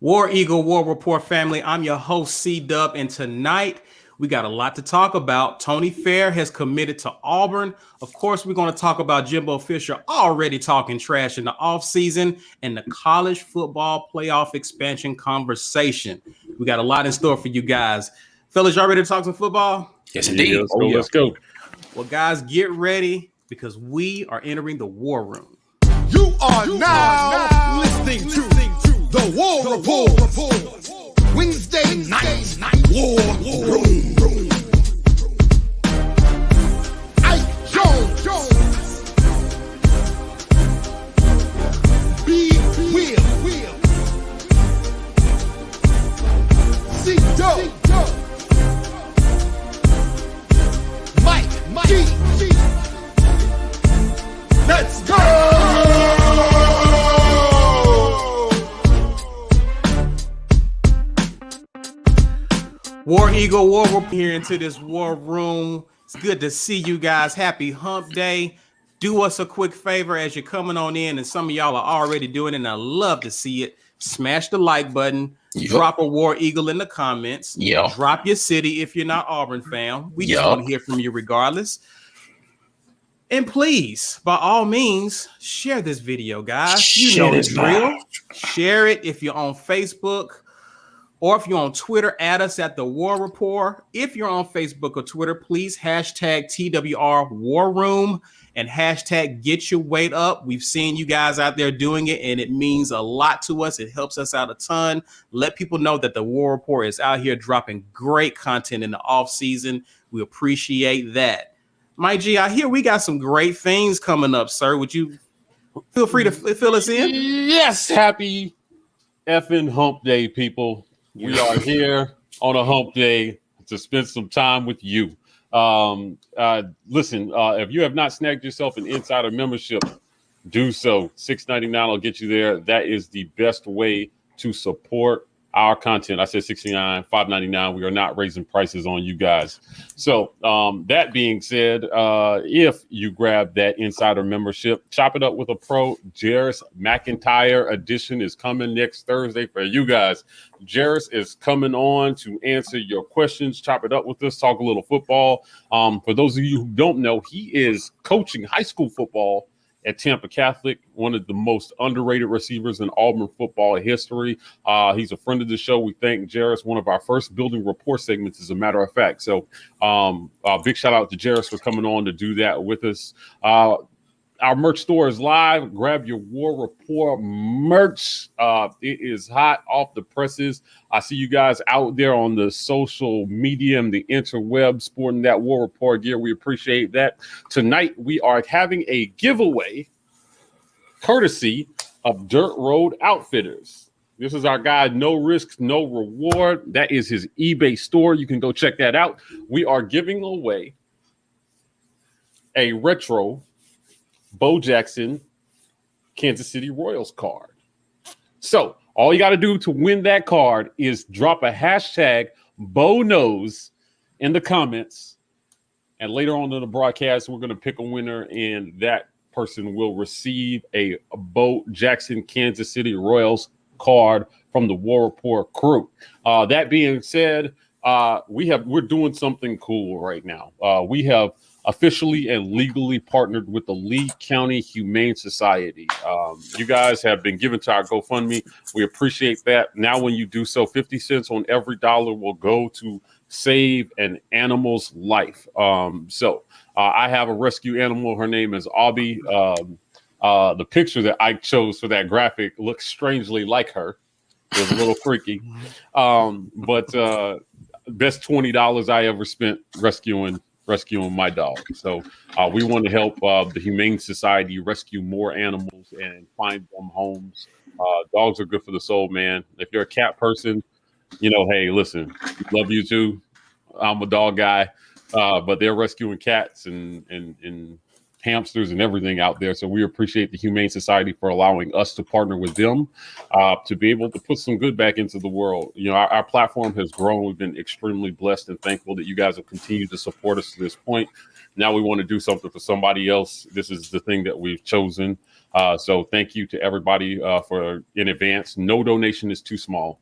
War Eagle War Report family, I'm your host C-Dub, and tonight we got a lot to talk about. Tony Fair has committed to Auburn. Of course, we're going to talk about Jimbo Fisher already talking trash in the offseason and the college football playoff expansion conversation. We got a lot in store for you guys. Fellas, y'all ready to talk some football? Yes, indeed. Let's go. Well, guys, get ready because we are entering the war room. You are now listening to the War Report. Wednesday night War Room. Ike Jones. B. Will. C. Doe. Mike G. Let's go! War Eagle War Report here into this war room. It's good to see you guys. Happy hump day. Do us a quick favor as you're coming on in, and some of y'all are already doing it, and I love to see it. Smash the like button. Yep. Drop a War Eagle in the comments. Yeah. Drop your city if you're not Auburn fan. We just want to hear from you regardless. And please, by all means, share this video, guys. You know it's real. Share it if you're on Facebook or if you're on Twitter, add us at the War Report. If you're on Facebook or Twitter, please hashtag TWR War Room and hashtag Get Your Weight Up. We've seen you guys out there doing it, and it means a lot to us. It helps us out a ton. Let people know that the War Report is out here dropping great content in the off season. We appreciate that. Mike G, I hear we got some great things coming up, sir. Would you feel free to fill us in? Yes, happy effing hump day, people. We are here on a hump day to spend some time with you. Listen, if you have not snagged yourself an insider membership, do so. $6.99 will get you there. That is the best way to support our content. I said $69, $5.99. We are not raising prices on you guys. So that being said, if you grab that insider membership, chop it up with a pro. Jarris McIntyre edition is coming next Thursday for you guys. Jarris is coming on to answer your questions. Chop it up with us. Talk a little football. For those of you who don't know, he is coaching high school football at Tampa Catholic, one of the most underrated receivers in Auburn football history. He's a friend of the show. We thank Jarris, one of our first building report segments, as a matter of fact. So big shout out to Jarris for coming on to do that with us. Our merch store is live. Grab your War Report merch. It is hot off the presses. I see you guys out there on the social media and the interweb sporting that War Report gear. We appreciate that. Tonight, we are having a giveaway courtesy of Dirt Road Outfitters. This is our guy, No Risk, No Reward. That is his eBay store. You can go check that out. We are giving away a retro Bo Jackson Kansas City Royals card. So all you got to do to win that card is drop a hashtag Bo Knows in the comments. And later on in the broadcast, we're going to pick a winner, and that person will receive a Bo Jackson Kansas City Royals card from the War Report crew. That being said, we're doing something cool right now. We have officially and legally partnered with the Lee County Humane Society. You guys have been given to our GoFundMe. We appreciate that. Now, when you do so, 50 cents on every dollar will go to save an animal's life. I have a rescue animal. Her name is Aubrey. The picture that I chose for that graphic looks strangely like her. It was a little freaky. But best $20 I ever spent rescuing my dog. So we want to help the Humane Society rescue more animals and find them homes. Dogs are good for the soul, man. If you're a cat person, hey, listen, love you too. I'm a dog guy, but they're rescuing cats and hamsters and everything out there. So we appreciate the Humane Society for allowing us to partner with them to be able to put some good back into the world. You know, our platform has grown. We've been extremely blessed and thankful that you guys have continued to support us to this point. Now we want to do something for somebody else. This is the thing that we've chosen. So thank you to everybody for in advance. No donation is too small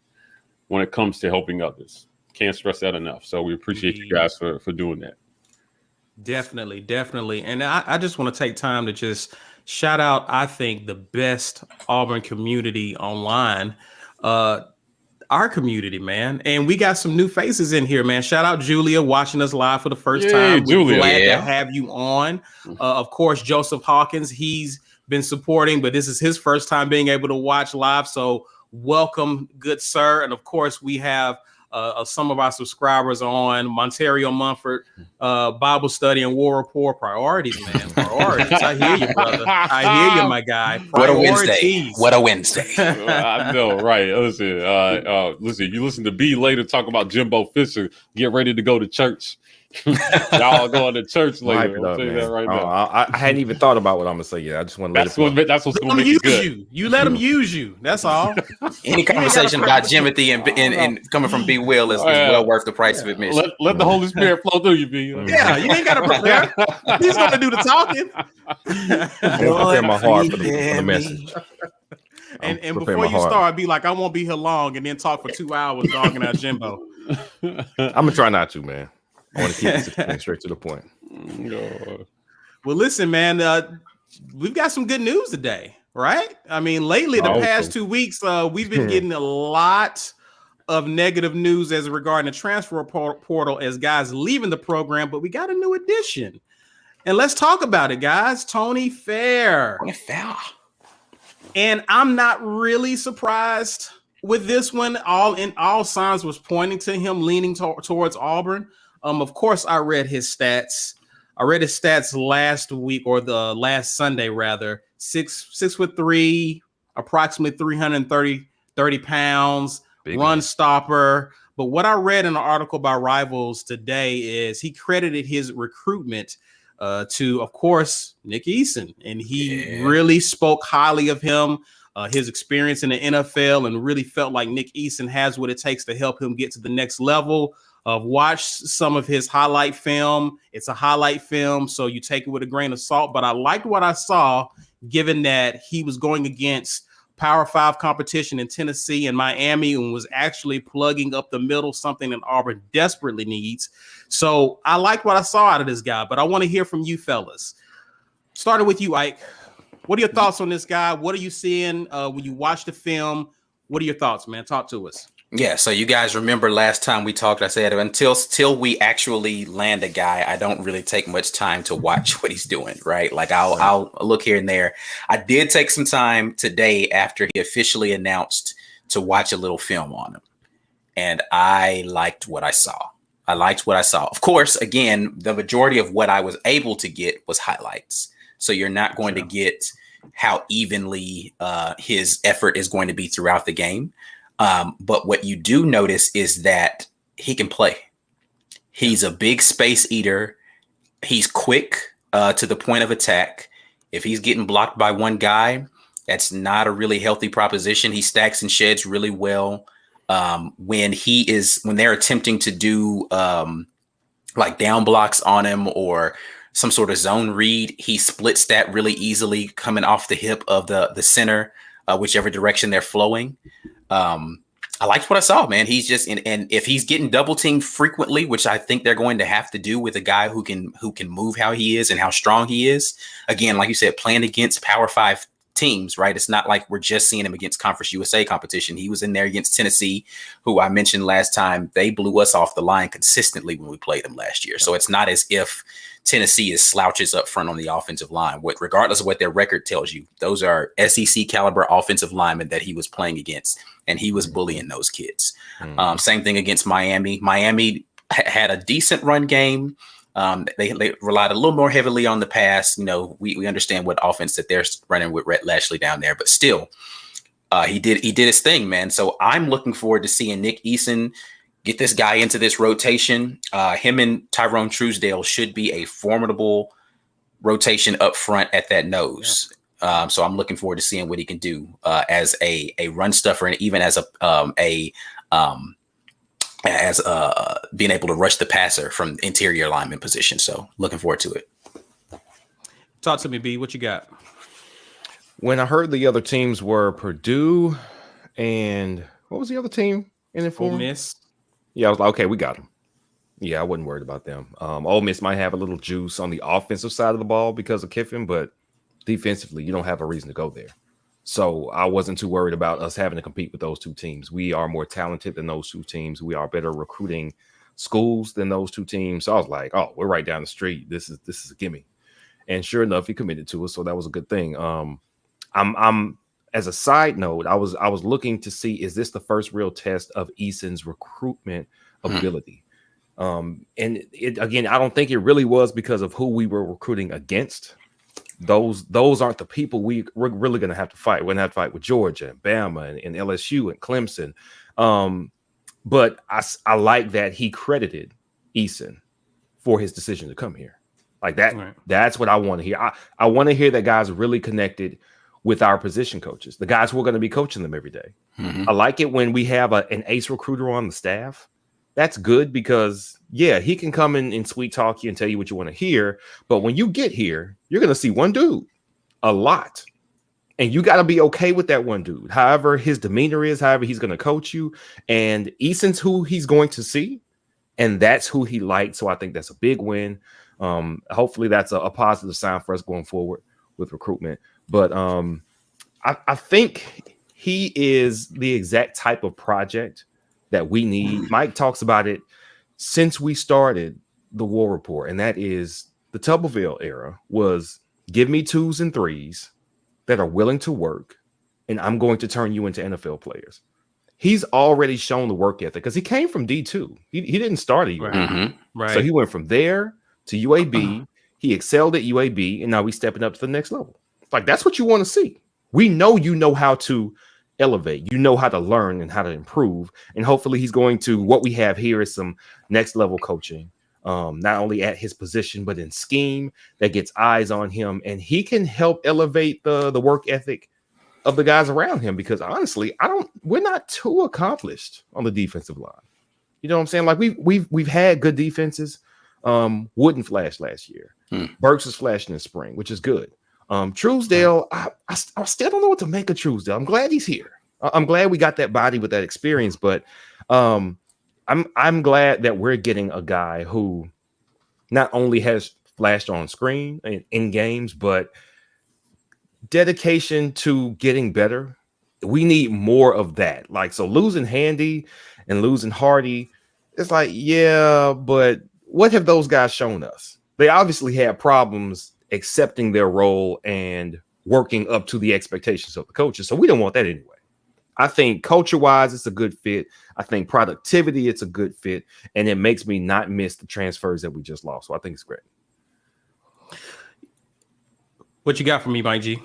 when it comes to helping others. Can't stress that enough. So we appreciate you guys for doing that. Definitely. And I just want to take time to just shout out, I think, the best Auburn community online, our community, man. And we got some new faces in here, man. Shout out Julia watching us live for the first time. We're glad to have you on. Of course, Joseph Hawkins, he's been supporting, but this is his first time being able to watch live. So welcome, good sir. And of course, we have some of our subscribers on Montario Mumford, Bible study and war report priorities, man. Priorities. I hear you, brother. I hear you, my guy. Priorities. What a Wednesday. I know, right? Listen, you listen to B later talk about Jimbo Fisher. Get ready to go to church. Y'all going to church later. I'll tell you that right now. I hadn't even thought about what I'm gonna say yet. I just want to that's what's going to make it good. You let them use you. That's all. Any conversation about Jimothy and coming from B Will is well worth the price of admission. Let the Holy Spirit flow through you, B. Yeah, you ain't got to prepare. He's going to do the talking. Prepare my heart for the message. And before you start, be like, I won't be here long, and then talk for 2 hours dogging out Jimbo. I'm gonna try not to, man. I want to keep this straight to the point. Well, listen, man, we've got some good news today, right? I mean, lately, the past 2 weeks, we've been getting a lot of negative news as regarding the transfer portal as guys leaving the program, but we got a new addition. And let's talk about it, guys. Tony Fair. And I'm not really surprised with this one. All signs was pointing to him leaning towards Auburn. Of course, I read his stats. I read his stats last week, or the last Sunday, rather. 6'3", approximately 330 pounds, big run stopper. But what I read in an article by Rivals today is he credited his recruitment to, of course, Nick Eason. And he really spoke highly of him, his experience in the NFL, and really felt like Nick Eason has what it takes to help him get to the next level. Watch some of his highlight film. It's a highlight film, so you take it with a grain of salt. But I liked what I saw, given that he was going against Power 5 competition in Tennessee and Miami and was actually plugging up the middle, something that Auburn desperately needs. So I liked what I saw out of this guy, but I want to hear from you fellas. Starting with you, Ike. What are your thoughts on this guy? What are you seeing when you watch the film? What are your thoughts, man? Talk to us. Yeah, so you guys remember last time we talked, I said until we actually land a guy, I don't really take much time to watch what he's doing, right? Like I'll look here and there. I did take some time today after he officially announced to watch a little film on him. And I liked what I saw. Of course, again, the majority of what I was able to get was highlights. So you're not going to get how evenly his effort is going to be throughout the game. But what you do notice is that he can play. He's a big space eater. He's quick to the point of attack. If he's getting blocked by one guy, that's not a really healthy proposition. He stacks and sheds really well. When they're attempting to do like down blocks on him or some sort of zone read, he splits that really easily coming off the hip of the center, whichever direction they're flowing. I liked what I saw, man. He's just and if he's getting double teamed frequently, which I think they're going to have to do with a guy who can move how he is and how strong he is. Again, like you said, playing against Power 5 teams, right? It's not like we're just seeing him against Conference USA competition. He was in there against Tennessee, who I mentioned last time. They blew us off the line consistently when we played them last year. So it's not as if Tennessee is slouches up front on the offensive line. Regardless of what their record tells you, those are SEC caliber offensive linemen that he was playing against, and he was bullying those kids. Same thing against Miami. Miami had a decent run game. They relied a little more heavily on the pass. You know, we understand what offense that they're running with Rhett Lashley down there, but still, he did his thing, man. So I'm looking forward to seeing Nick Eason get this guy into this rotation. Him and Tyrone Truesdale should be a formidable rotation up front at that nose. So I'm looking forward to seeing what he can do as a run stuffer, and even as being able to rush the passer from interior lineman position. So looking forward to it. Talk to me, B. What you got? When I heard the other teams were Purdue and what was the other team in it for? Ole Miss. Yeah, I was like, okay, we got them. Yeah, I wasn't worried about them. Ole Miss might have a little juice on the offensive side of the ball because of Kiffin, but defensively, you don't have a reason to go there. So I wasn't too worried about us having to compete with those two teams. We are more talented than those two teams. We are better recruiting schools than those two teams. So I was like, oh, we're right down the street. This is a gimme. And sure enough, he committed to us, so that was a good thing. I'm as a side note, I was looking to see, is this the first real test of Eason's recruitment ability? And it again, I don't think it really was because of who we were recruiting against. Those aren't the people we're really going to have to fight. We're going to have to fight with Georgia and Bama and LSU and Clemson. But I like that he credited Eason for his decision to come here. Like that, right. That's what I want to hear. I want to hear that guys really connected with our position coaches, the guys who are going to be coaching them every day. I like it when we have an ace recruiter on the staff. That's good because, yeah, he can come in and sweet talk you and tell you what you want to hear. But when you get here, you're going to see one dude a lot. And you got to be okay with that one dude. However his demeanor is, however he's going to coach you. And Eason's who he's going to see. And that's who he likes. So I think that's a big win. Hopefully that's a positive sign for us going forward with recruitment. But I think he is the exact type of project that we need. Mike talks about it since we started the War Report, and that is the Tuberville era was give me 2s and 3s that are willing to work, and I'm going to turn you into NFL players. He's already shown the work ethic because he came from D2. He didn't start at UAB. Right. So he went from there to UAB. He excelled at UAB, and now he's stepping up to the next level. Like, that's what you want to see. We know you know how to elevate. You know how to learn and how to improve. And hopefully he's going to, what we have here is some next level coaching, not only at his position, but in scheme that gets eyes on him. And he can help elevate the work ethic of the guys around him, because honestly, we're not too accomplished on the defensive line. You know what I'm saying? Like we've had good defenses. Wooden flashed last year. Burks is flashing in spring, which is good. Truesdale, I still don't know what to make of Truesdale. I'm glad he's here. I'm glad we got that body with that experience, but I'm glad that we're getting a guy who not only has flashed on screen in games, but dedication to getting better. We need more of that. Like, so losing Handy and losing Hardy, it's like, yeah, but what have those guys shown us? They obviously had problems accepting their role and working up to the expectations of the coaches. So we don't want that anyway. I think culture-wise, it's a good fit. I think productivity, it's a good fit. And it makes me not miss the transfers that we just lost. So I think it's great. What you got for me, Mike G?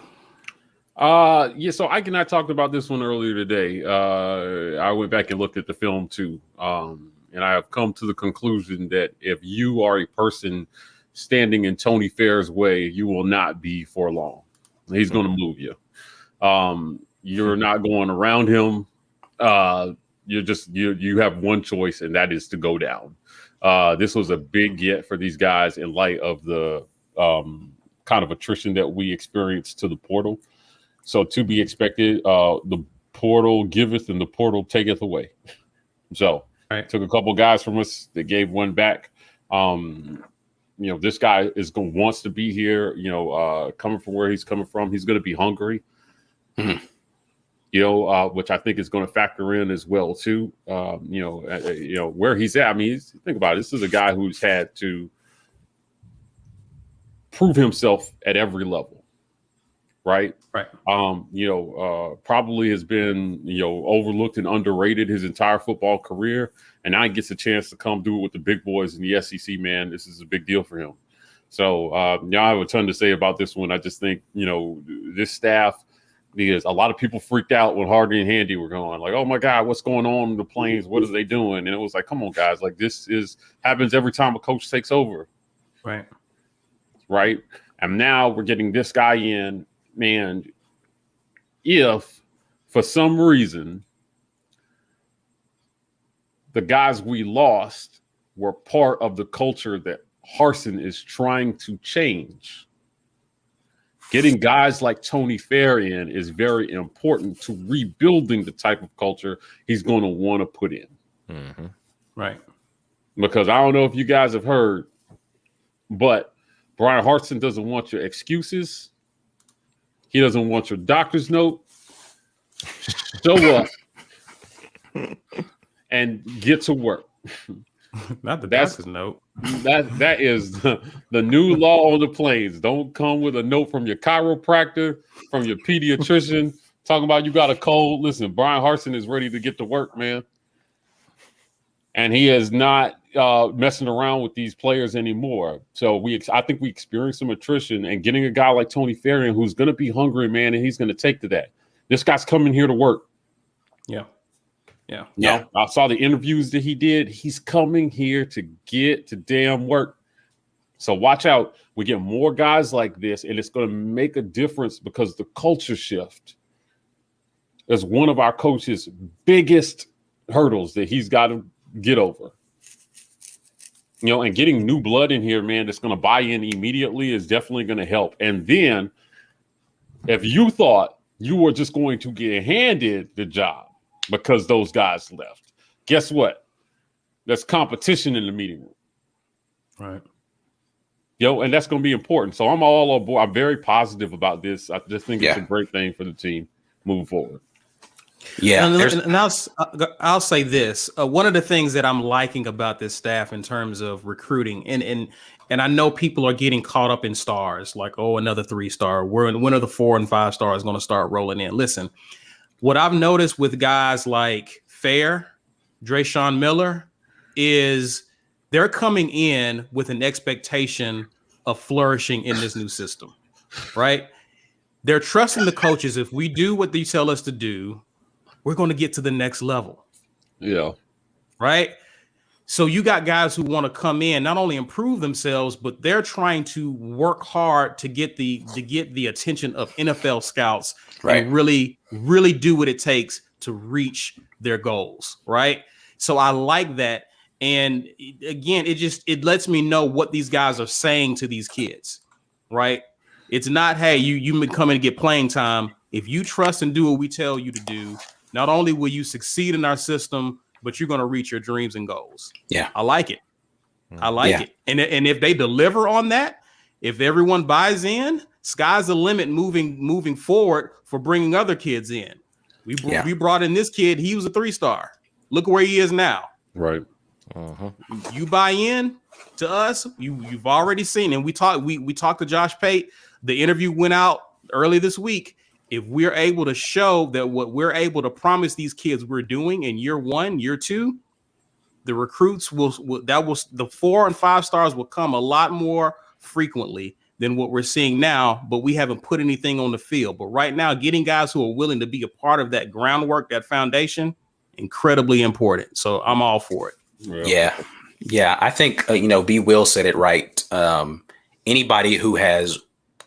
Yeah, so Ike and I talked about this one earlier today. I went back and looked at the film too. And I have come to the conclusion that if you are a person standing in Tony Fair's way, you will not be for long. He's going to move you. You're not going around him. You have one choice, and that is to go down. This was a big get for these guys in light of the kind of attrition that we experienced to the portal. So to be expected, the portal giveth and the portal taketh away. So took a couple guys from us that gave one back. This guy wants to be here, coming from where he's coming from. He's going to be hungry, which I think is going to factor in as well, too. Where he's at. I mean, think about it. This is a guy who's had to prove himself at every level. Right. Probably has been, overlooked and underrated his entire football career. And now he gets a chance to come do it with the big boys in the SEC, man. This is a big deal for him. So, I have a ton to say about this one. I just think, this staff, because a lot of people freaked out when Hardy and Handy were going, like, oh my God, what's going on in the Plains? What are they doing? And it was like, come on, guys, like happens every time a coach takes over. Right. And now we're getting this guy in, man. If for some reason the guys we lost were part of the culture that Harsin is trying to change, getting guys like Tony Fair in is very important to rebuilding the type of culture he's going to want to put in. Mm-hmm. Right. Because I don't know if you guys have heard, but Brian Harsin doesn't want your excuses. He doesn't want your doctor's note. Show up and get to work. Not the doctor's note. That is the new law on the plains. Don't come with a note from your chiropractor, from your pediatrician, talking about you got a cold. Listen, Brian Harsin is ready to get to work, man. And he is not messing around with these players anymore. So I think we experienced some attrition, and getting a guy like Tony Farian who's going to be hungry, man, and he's going to take to that. This guy's coming here to work. Yeah. Yeah. Yeah. I saw the interviews that he did. He's coming here to get to damn work. So watch out. We get more guys like this, and it's going to make a difference because the culture shift is one of our coach's biggest hurdles that he's got to get over. You know, and getting new blood in here, man, that's going to buy in immediately is definitely going to help. And then if you thought you were just going to get handed the job because those guys left, guess what? There's competition in the meeting room. Right. And that's going to be important. So I'm all on board. I'm very positive about this. I just think it's a great thing for the team moving forward. Yeah. And I'll say this. One of the things that I'm liking about this staff in terms of recruiting, and I know people are getting caught up in stars, like, oh, another 3-star. When are the 4 and 5 stars going to start rolling in? Listen, what I've noticed with guys like Fair, Drayshawn Miller, is they're coming in with an expectation of flourishing in this new system, right? They're trusting the coaches. If we do what they tell us to do, we're going to get to the next level. Yeah. Right. So you got guys who want to come in, not only improve themselves, but they're trying to work hard to get the attention of NFL scouts, right, and really do what it takes to reach their goals. Right. So I like that. And again, it lets me know what these guys are saying to these kids. Right. It's not, hey, you come in and get playing time. If you trust and do what we tell you to do, not only will you succeed in our system, but you're going to reach your dreams and goals. Yeah. I like it. I like it. And if they deliver on that, if everyone buys in, sky's the limit moving forward for bringing other kids in. We brought in this kid. He was a 3-star. Look where he is now. Right. Uh-huh. You buy in to us. You've already seen, and we talked to Josh Pate. The interview went out early this week. If we're able to show that what we're able to promise these kids we're doing in year 1, year 2, the recruits the 4 and 5 stars will come a lot more frequently than what we're seeing now, but we haven't put anything on the field. But right now, getting guys who are willing to be a part of that groundwork, that foundation, incredibly important. So I'm all for it. Yeah. I think, B. Will said it right. Anybody who has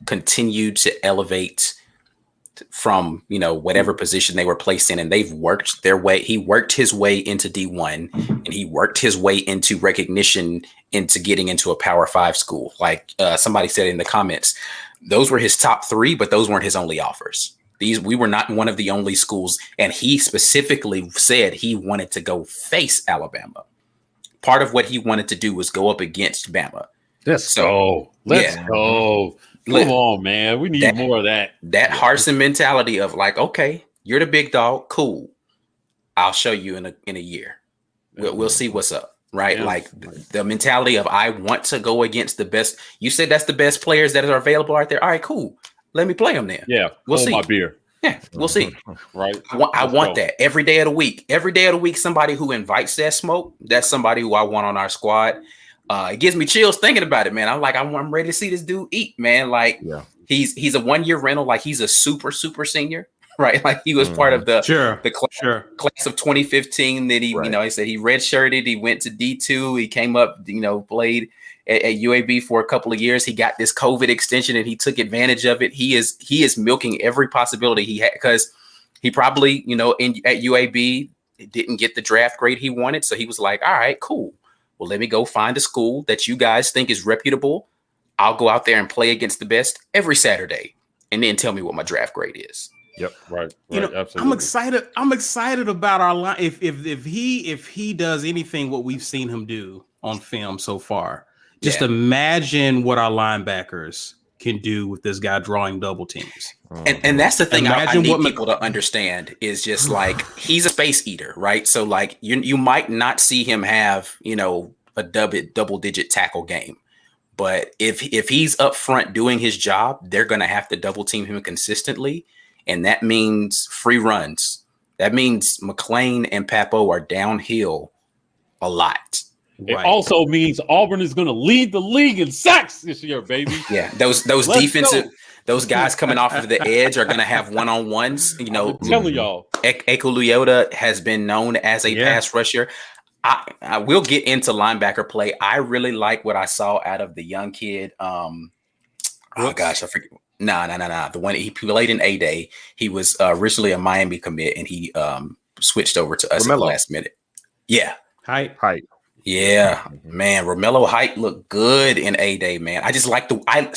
continued to elevate from, whatever position they were placed in, and they've worked their way. He worked his way into D1, and he worked his way into recognition, into getting into a Power 5 school. Like somebody said in the comments, those were his top 3, but those weren't his only offers. We were not one of the only schools. And he specifically said he wanted to go face Alabama. Part of what he wanted to do was go up against Bama. Let's go. Come on, man. We need more of that. That Harsin mentality of like, okay, you're the big dog. Cool. I'll show you in a year. We'll see what's up. Right. Yeah. Like the mentality of I want to go against the best. You said that's the best players that are available out there. All right, cool. Let me play them then. Yeah. We'll see. My beer. Yeah, we'll see. Right. I want that every day of the week. Every day of the week, somebody who invites that smoke, that's somebody who I want on our squad. It gives me chills thinking about it, man. I'm ready to see this dude eat, man. Like he's a 1-year rental. Like he's a super, super senior. right? Like he was part of the Sure. class of 2015 that he, Right. he said he redshirted. He went to D2. He came up, played at UAB for a couple of years. He got this COVID extension and he took advantage of it. He is milking every possibility he had because he probably, at UAB didn't get the draft grade he wanted. So he was like, all right, cool. Well, let me go find a school that you guys think is reputable. I'll go out there and play against the best every Saturday and then tell me what my draft grade is. Yep. Right. Absolutely. I'm excited about our line. If he does anything what we've seen him do on film so far, just imagine what our linebackers can do with this guy drawing double teams. And that's the thing I need people to understand is just like he's a space eater, right? So like you might not see him have, a double-digit tackle game. But if he's up front doing his job, they're going to have to double team him consistently. And that means free runs. That means McClain and Papo are downhill a lot. It also means Auburn is going to lead the league in sacks this year, baby. Yeah, those those guys coming off of the edge are going to have one-on-ones. I'm telling y'all. Ekuluyota has been known as a pass rusher. I will get into linebacker play. I really like what I saw out of the young kid. Oh gosh, I forget. No. The one he played in A-Day. He was originally a Miami commit, and he switched over to us at the last minute. Yeah, Height. Yeah, man. Romello Height looked good in A-Day, man. I just like I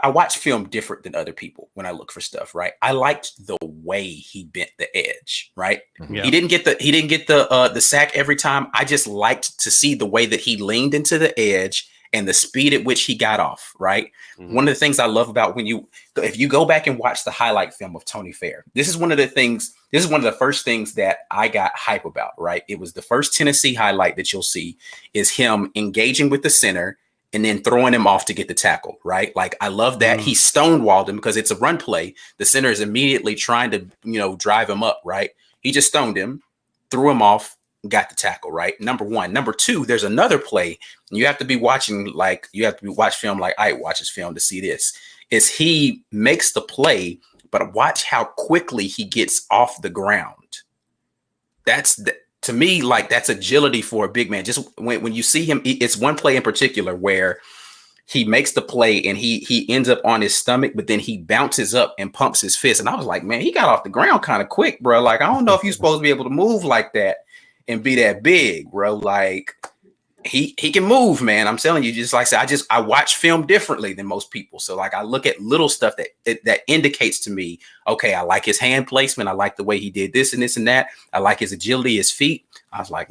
watch film different than other people when I look for stuff, right? I liked the way he bent the edge, right? Yeah. He didn't get the sack every time. I just liked to see the way that he leaned into the edge and the speed at which he got off, right? Mm-hmm. One of the things I love about if you go back and watch the highlight film of Tony Fair, this is one of the first things that I got hype about, right? It was the first Tennessee highlight that you'll see is him engaging with the center and then throwing him off to get the tackle, right? Like, I love that. He stonewalled him because it's a run play. The center is immediately trying to, drive him up, right? He just stoned him, threw him off, got the tackle, right? Number one. Number two, there's another play. You have to watch film like I watches film to see this. Is he makes the play, but watch how quickly he gets off the ground. To me, like, that's agility for a big man. Just when you see him, it's one play in particular where he makes the play and he ends up on his stomach, but then he bounces up and pumps his fist. And I was like, man, he got off the ground kind of quick, bro. Like, I don't know if you're supposed to be able to move like that and be that big, bro. Like, he can move, man. I'm telling you, just like I said, I watch film differently than most people. So like I look at little stuff that indicates to me, okay, I like his hand placement. I like the way he did this and this and that. I like his agility, his feet. I was like,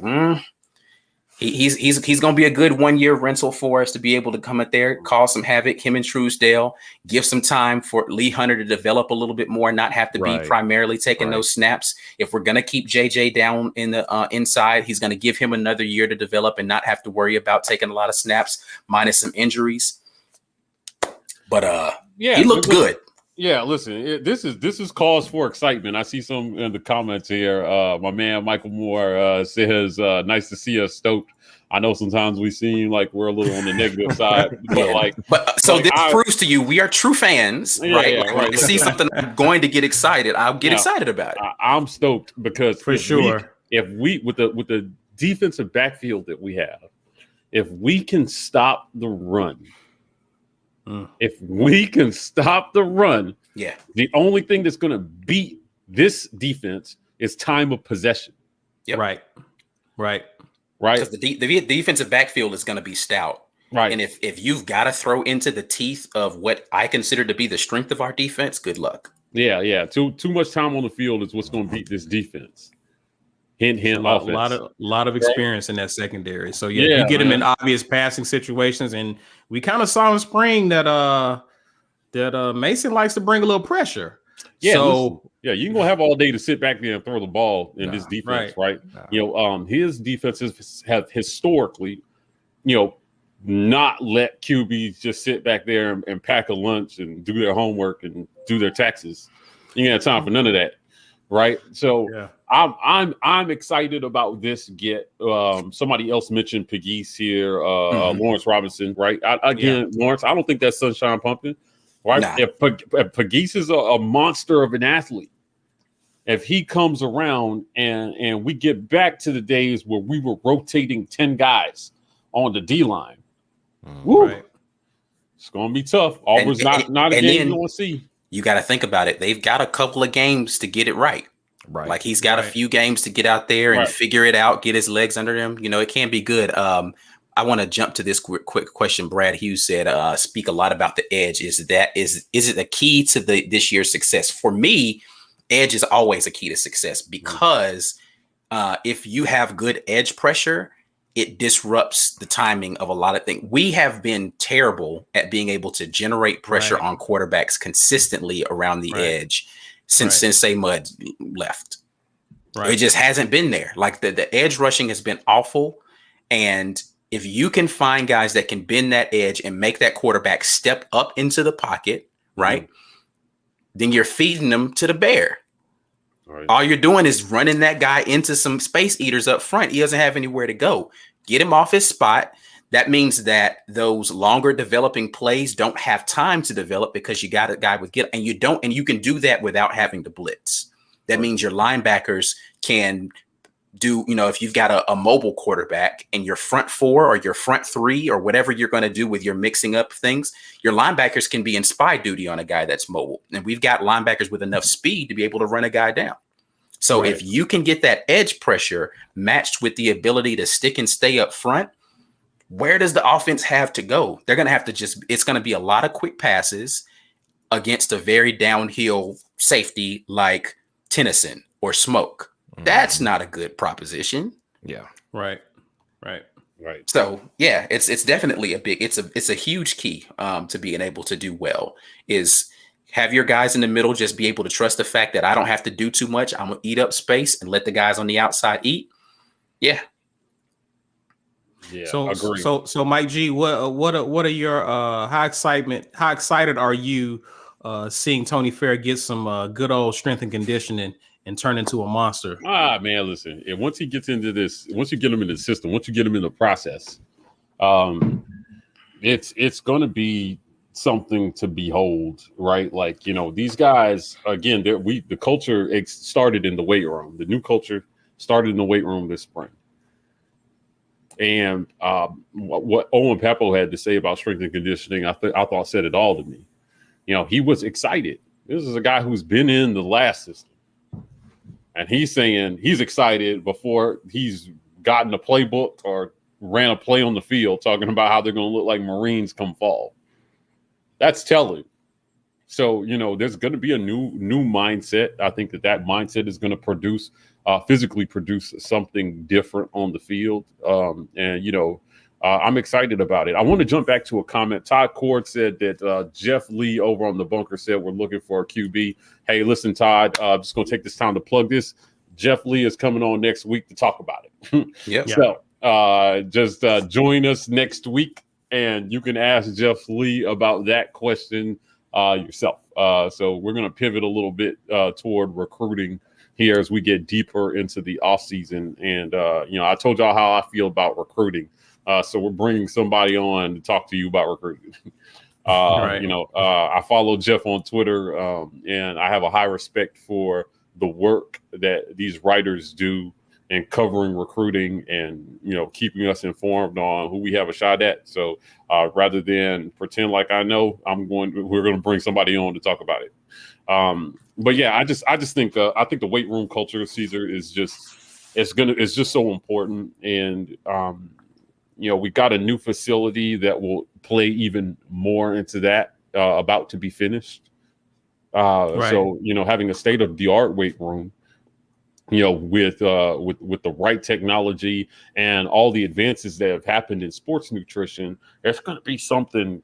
he's going to be a good 1 year rental for us to be able to come up there, cause some havoc, him and Truesdale, give some time for Lee Hunter to develop a little bit more, not have to be primarily taking those snaps. If we're going to keep JJ down in the inside, he's going to give him another year to develop and not have to worry about taking a lot of snaps, minus some injuries. But he looked good. Yeah, listen, this is cause for excitement. I see some in the comments here. My man Michael Moore says, "Nice to see us stoked." I know sometimes we seem like we're a little on the negative side, but this proves to you we are true fans, right? Yeah, when I see something I'm going to get excited, I'll get excited about it. I'm stoked because if we with the defensive backfield that we have, if we can stop the run. If we can stop the run, the only thing that's going to beat this defense is time of possession. Yep. Right. Because the defensive backfield is going to be stout. Right. And if you've got to throw into the teeth of what I consider to be the strength of our defense, good luck. Yeah. Too much time on the field is what's going to beat this defense. Hint, a lot of experience in that secondary. So you get him in obvious passing situations, and we kind of saw in spring that Mason likes to bring a little pressure. Yeah, so you can go have all day to sit back there and throw the ball in this defense, right? His defenses have historically, not let QBs just sit back there and pack a lunch and do their homework and do their taxes. You ain't got time for none of that. Right. So I'm excited about this get. Somebody else mentioned Pegues here, Lawrence Robinson. Right. Lawrence, I don't think that's sunshine pumping. Right? Nah. If Pegues is a monster of an athlete, if he comes around and we get back to the days where we were rotating 10 guys on the D line, Right. it's gonna be tough. Auburn's not a and game then you want to see. You got to think about it. They've got a couple of games to get it right. Right. Like he's got a few games to get out there and figure it out, get his legs under him. You know, it can be good. I want to jump to this quick question. Brad Hughes said, speak a lot about the edge. Is it a key to this year's success? For me, edge is always a key to success because if you have good edge pressure, it disrupts the timing of a lot of things. We have been terrible at being able to generate pressure on quarterbacks consistently around the edge since Sensei Mud left. It just hasn't been there. Like the edge rushing has been awful. And if you can find guys that can bend that edge and make that quarterback step up into the pocket, right, then you're feeding them to the bear. All you're doing is running that guy into some space eaters up front. He doesn't have anywhere to go. Get him off his spot. That means that those longer developing plays don't have time to develop because you got a guy with and you can do that without having to blitz. That means your linebackers can do, if you've got a mobile quarterback and your front four or your front three or whatever you're going to do with your mixing up things, your linebackers can be in spy duty on a guy that's mobile. And we've got linebackers with enough speed to be able to run a guy down. So if you can get that edge pressure matched with the ability to stick and stay up front, where does the offense have to go? They're going to have to it's going to be a lot of quick passes against a very downhill safety like Tennyson or Smoke. That's not a good proposition. Yeah. Right. So yeah, it's definitely it's a huge key to being able to do well is have your guys in the middle just be able to trust the fact that I don't have to do too much. I'm gonna eat up space and let the guys on the outside eat. Yeah. Yeah. So agree. so Mike G, what are your how excited are you seeing Tony Fair get some good old strength and conditioning and turn into a monster? Man, listen. Once he gets into this, once you get him in the system, once you get him in the process, it's going to be something to behold, right? Like these guys again. The culture started in the weight room. The new culture started in the weight room this spring. And what Owen Pappo had to say about strength and conditioning, I thought said it all to me. He was excited. This is a guy who's been in the last system. And he's saying he's excited before he's gotten a playbook or ran a play on the field talking about how they're going to look like Marines come fall. That's telling. So, there's going to be a new mindset. I think that mindset is going to physically produce something different on the field. I'm excited about it. I want to jump back to a comment. Todd Cord said that Jeff Lee over on the bunker said we're looking for a QB. Hey, listen, Todd, I'm just going to take this time to plug this. Jeff Lee is coming on next week to talk about it. Yep. So just join us next week, and you can ask Jeff Lee about that question yourself. So we're going to pivot a little bit toward recruiting here as we get deeper into the offseason. And, I told y'all how I feel about recruiting. So we're bringing somebody on to talk to you about recruiting. I follow Jeff on Twitter, and I have a high respect for the work that these writers do in covering recruiting and, keeping us informed on who we have a shot at. So rather than pretend like I know, we're going to bring somebody on to talk about it. But yeah, I just think I think the weight room culture, Caesar, is just so important. And, we got a new facility that will play even more into that, about to be finished. So, having a state of the art weight room, with the right technology and all the advances that have happened in sports nutrition, there's going to be something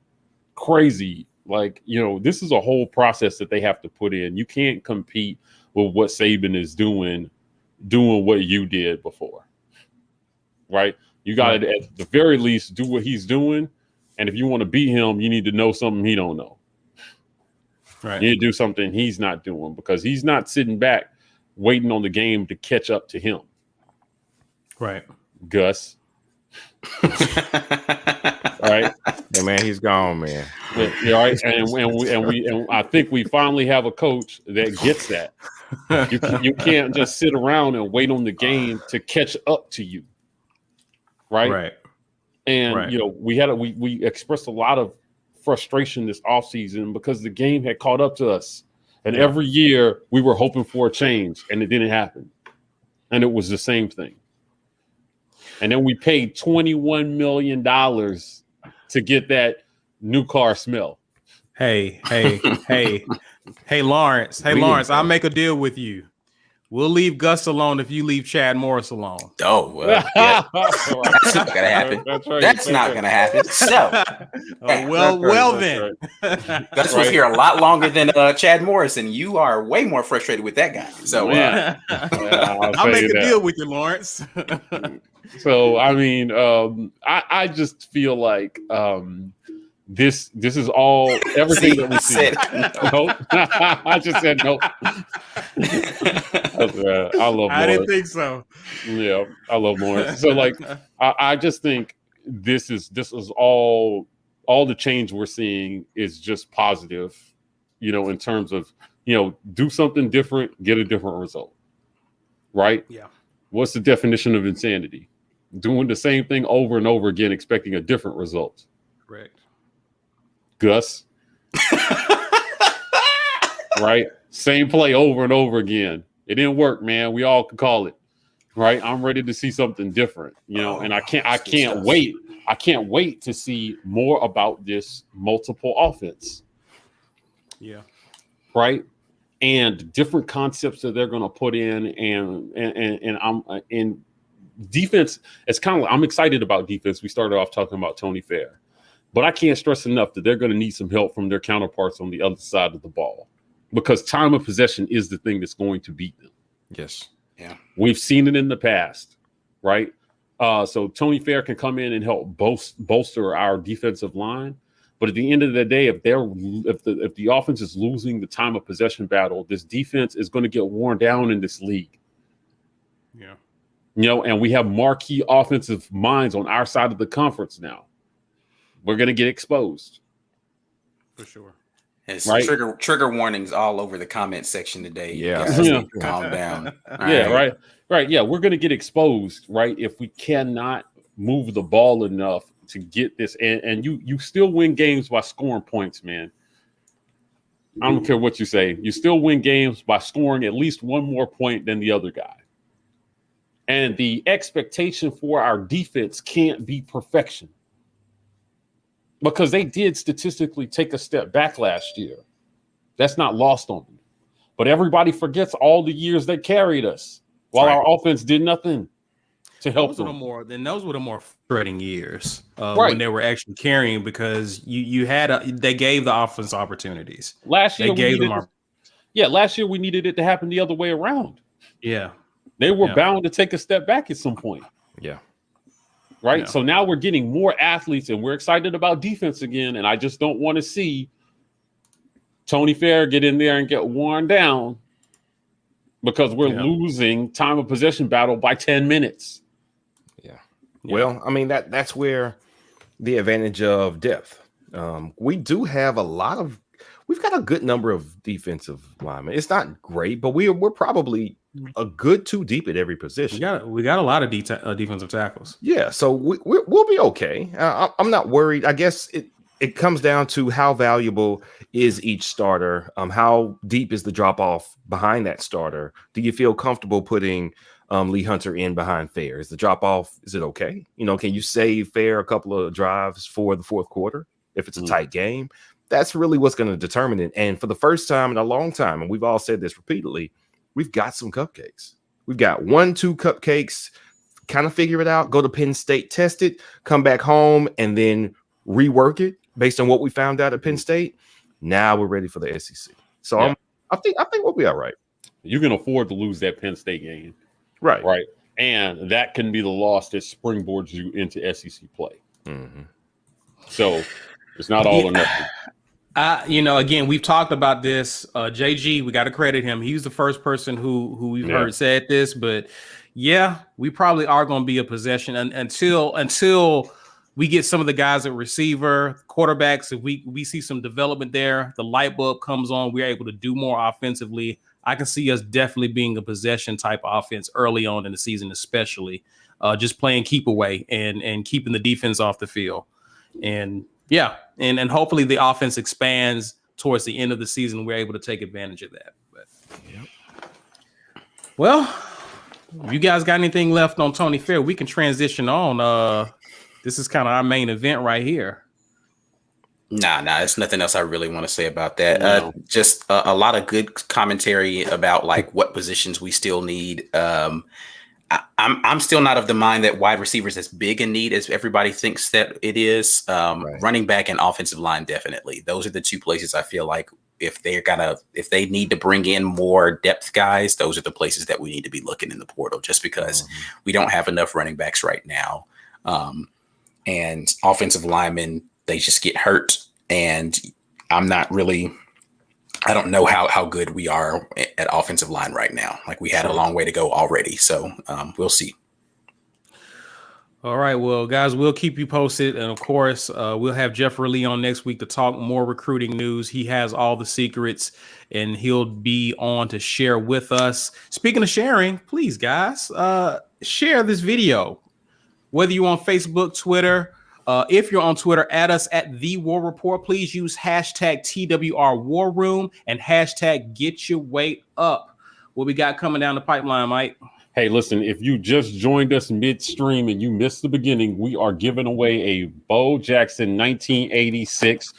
crazy. Like, this is a whole process that they have to put in. You can't compete with what Saban is doing what you did before, right? You got to, at the very least, do what he's doing. And if you want to beat him, you need to know something he don't know. Right. You need to do something he's not doing, because he's not sitting back waiting on the game to catch up to him. Right. Gus. All right? Hey man, he's gone, man. Yeah, right. And I think we finally have a coach that gets that. You can't just sit around and wait on the game to catch up to you, right? Right. And Right. you know, we expressed a lot of frustration this offseason because the game had caught up to us. And every year we were hoping for a change and it didn't happen. And it was the same thing. And then we paid $21 million to get that new car smell. Hey, Lawrence. Hey, Lawrence, I'll make a deal with you. We'll leave Gus alone if you leave Chad Morris alone. Oh, well, yeah. That's not gonna happen. That's right. That's not gonna happen. So, Then. Gus was here a lot longer than Chad Morris, and you are way more frustrated with that guy. So, I'll make a deal with you, Lawrence. So, I mean, I just feel like this is all everything that we see. Nope. I just said nope. I love Lawrence. I didn't think so. Yeah, I love Lawrence. So like I just think this is all the change we're seeing is just positive, you know, in terms of, you know, do something different, get a different result. Right? Yeah. What's the definition of insanity? Doing the same thing over and over again, expecting a different result. Correct. Gus. Right? Same play over and over again. It didn't work, man. We all could call it. Right? I'm ready to see something different, you know, and I can't wait. I can't wait to see more about this multiple offense. Yeah. Right? And different concepts that they're going to put in and I'm in defense. It's kind of, I'm excited about defense. We started off talking about Tony Fair. But I can't stress enough that they're going to need some help from their counterparts on the other side of the ball, because time of possession is the thing that's going to beat them. Yes. Yeah. We've seen it in the past, right? So Tony Fair can come in and help bolster our defensive line. But at the end of the day, if the offense is losing the time of possession battle, this defense is going to get worn down in this league. Yeah. You know, and we have marquee offensive minds on our side of the conference now. We're going to get exposed. For sure. It's right? trigger warnings all over the comment section today. Yeah. Calm down. Right. Yeah. We're going to get exposed, right? If we cannot move the ball enough to get this. And you still win games by scoring points, man. I don't care what you say. You still win games by scoring at least one more point than the other guy. And the expectation for our defense can't be perfection, because they did statistically take a step back last year. That's not lost on them. But everybody forgets all the years they carried us while our offense did nothing to help them. Those were the more frustrating years when they were actually carrying, because they gave the offense opportunities. Last year last year we needed it to happen the other way around. Yeah. They were bound to take a step back at some point. Yeah. Right. Yeah. So now we're getting more athletes and we're excited about defense again. And I just don't want to see Tony Fair get in there and get worn down because we're losing time of possession battle by 10 minutes. Yeah. Well, I mean, that's where the advantage of depth. We do have we've got a good number of defensive linemen. It's not great, but we're probably a good 2 deep at every position. We got a lot of defensive tackles. Yeah, so we'll be okay. I'm not worried. I guess it comes down to how valuable is each starter. How deep is the drop off behind that starter? Do you feel comfortable putting Lee Hunter in behind Fair? Is the drop off? Is it okay? You know, can you save Fair a couple of drives for the fourth quarter if it's a tight game? That's really what's going to determine it. And for the first time in a long time, and we've all said this repeatedly, we've got some cupcakes. We've got 1-2 cupcakes, kind of figure it out, go to Penn State, test it, come back home, and then rework it based on what we found out at Penn State. Now we're ready for the SEC. So I think we'll be all right. You can afford to lose that Penn State game. Right. Right. And that can be the loss that springboards you into SEC play. Mm-hmm. So it's not all or nothing. Again, we've talked about this. JG, we got to credit him. He was the first person who we've heard said this, but we probably are going to be a possession until we get some of the guys at receiver, quarterbacks. If we see some development there, the light bulb comes on. We're able to do more offensively. I can see us definitely being a possession type offense early on in the season, especially just playing keep away and keeping the defense off the field. And yeah, and hopefully the offense expands towards the end of the season. We're able to take advantage of that. But well, if you guys got anything left on Tony Fair, we can transition on. This is kind of our main event right here. Nah, there's nothing else I really want to say about that. No. Just a lot of good commentary about like what positions we still need. I'm still not of the mind that wide receivers as big in need as everybody thinks that it is. Right. Running back and offensive line, definitely. Those are the two places I feel like if they need to bring in more depth guys, those are the places that we need to be looking in the portal, just because we don't have enough running backs right now. And offensive linemen, they just get hurt. And I don't know how good we are at offensive line right now. Like we had a long way to go already. So we'll see. All right. Well, guys, we'll keep you posted. And of course, we'll have Jeff Lee on next week to talk more recruiting news. He has all the secrets and he'll be on to share with us. Speaking of sharing, please, guys, share this video. Whether you're on Facebook, Twitter, if you're on Twitter, add us at The War Report. Please use hashtag TWR War Room and hashtag Get Your Weight Up. What we got coming down the pipeline, Mike? Hey, listen, if you just joined us midstream and you missed the beginning, we are giving away a Bo Jackson 1986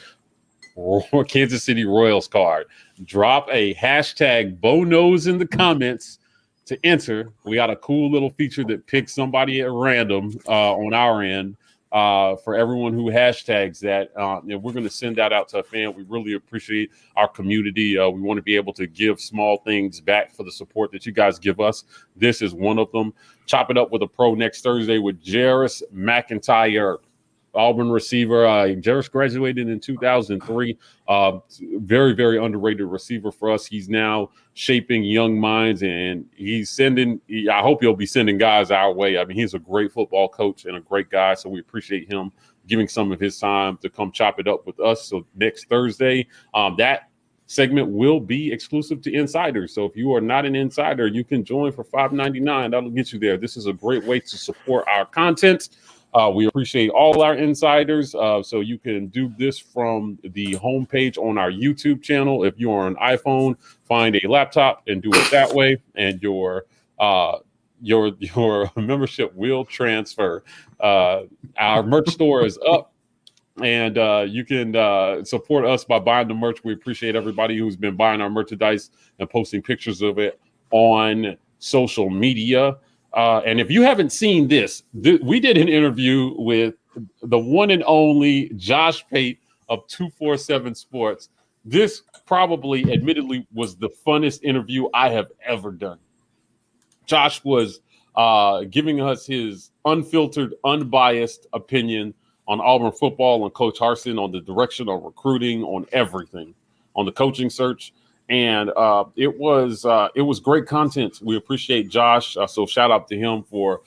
Kansas City Royals card. Drop a hashtag Bo Knows in the comments to enter. We got a cool little feature that picks somebody at random on our end for everyone who hashtags that. And we're going to send that out to a fan. We really appreciate our community. We want to be able to give small things back for the support that you guys give us. This is one of them. Chop it up with a pro next Thursday with Jarris McIntyre, Auburn receiver. Jarris graduated in 2003. Very, very underrated receiver for us. He's now shaping young minds, and I hope he'll be sending guys our way. I mean, he's a great football coach and a great guy, so we appreciate him giving some of his time to come chop it up with us. So next Thursday, that segment will be exclusive to insiders. So if you are not an insider, you can join for $5.99. That'll get you there. This is a great way to support our content. We appreciate all our insiders. So you can do this from the homepage on our YouTube channel. If you're on an iPhone, find a laptop and do it that way, and your membership will transfer. Our merch store is up, and you can support us by buying the merch. We appreciate everybody who's been buying our merchandise and posting pictures of it on social media. And if you haven't seen this, we did an interview with the one and only Josh Pate of 247 Sports. This probably, admittedly, was the funnest interview I have ever done. Josh was giving us his unfiltered, unbiased opinion on Auburn football, on Coach Harsin, on the direction of recruiting, on everything, on the coaching search. And it was great content. We appreciate Josh. So shout out to him for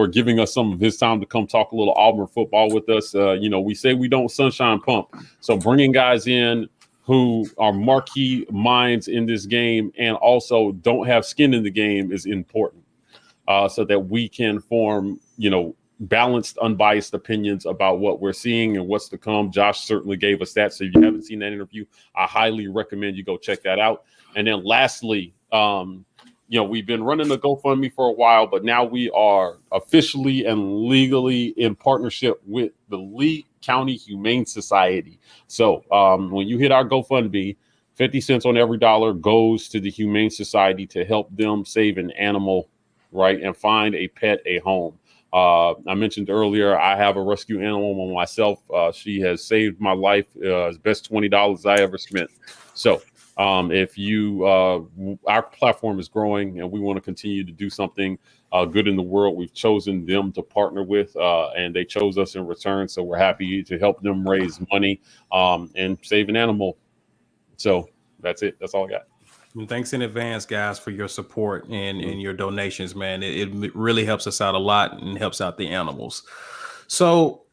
giving us some of his time to come talk a little Auburn football with us. We say we don't sunshine pump. So bringing guys in who are marquee minds in this game and also don't have skin in the game is important, so that we can form, balanced, unbiased opinions about what we're seeing and what's to come. Josh certainly gave us that. So if you haven't seen that interview, I highly recommend you go check that out. And then lastly, we've been running a GoFundMe for a while, but now we are officially and legally in partnership with the Lee County Humane Society. So when you hit our GoFundMe, 50 cents on every dollar goes to the Humane Society to help them save an animal, right, and find a pet a home. I mentioned earlier, I have a rescue animal myself. She has saved my life. It's best $20 I ever spent. So if our platform is growing and we want to continue to do something good in the world, we've chosen them to partner with, and they chose us in return. So we're happy to help them raise money and save an animal. So that's it. That's all I got. And thanks in advance, guys, for your support and your donations, man. It really helps us out a lot and helps out the animals. So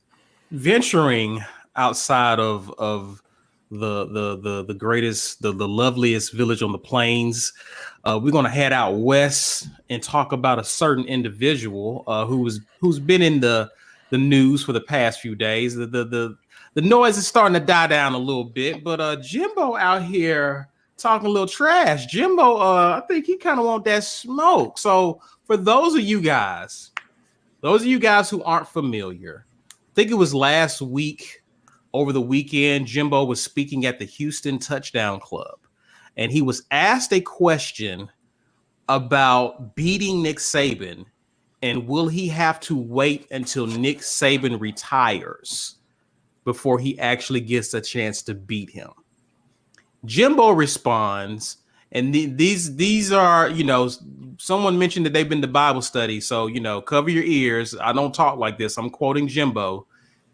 venturing outside of the greatest, the loveliest village on the plains, we're gonna head out west and talk about a certain individual who's been in the news for the past few days. The noise is starting to die down a little bit, but Jimbo out here talking a little trash. Jimbo, I think he kind of want that smoke. So for those of you guys who aren't familiar, I think it was last week, over the weekend, Jimbo was speaking at the Houston Touchdown Club, and he was asked a question about beating Nick Saban, and will he have to wait until Nick Saban retires before he actually gets a chance to beat him? Jimbo responds, and these are, someone mentioned that they've been to Bible study, so, cover your ears. I don't talk like this. I'm quoting Jimbo.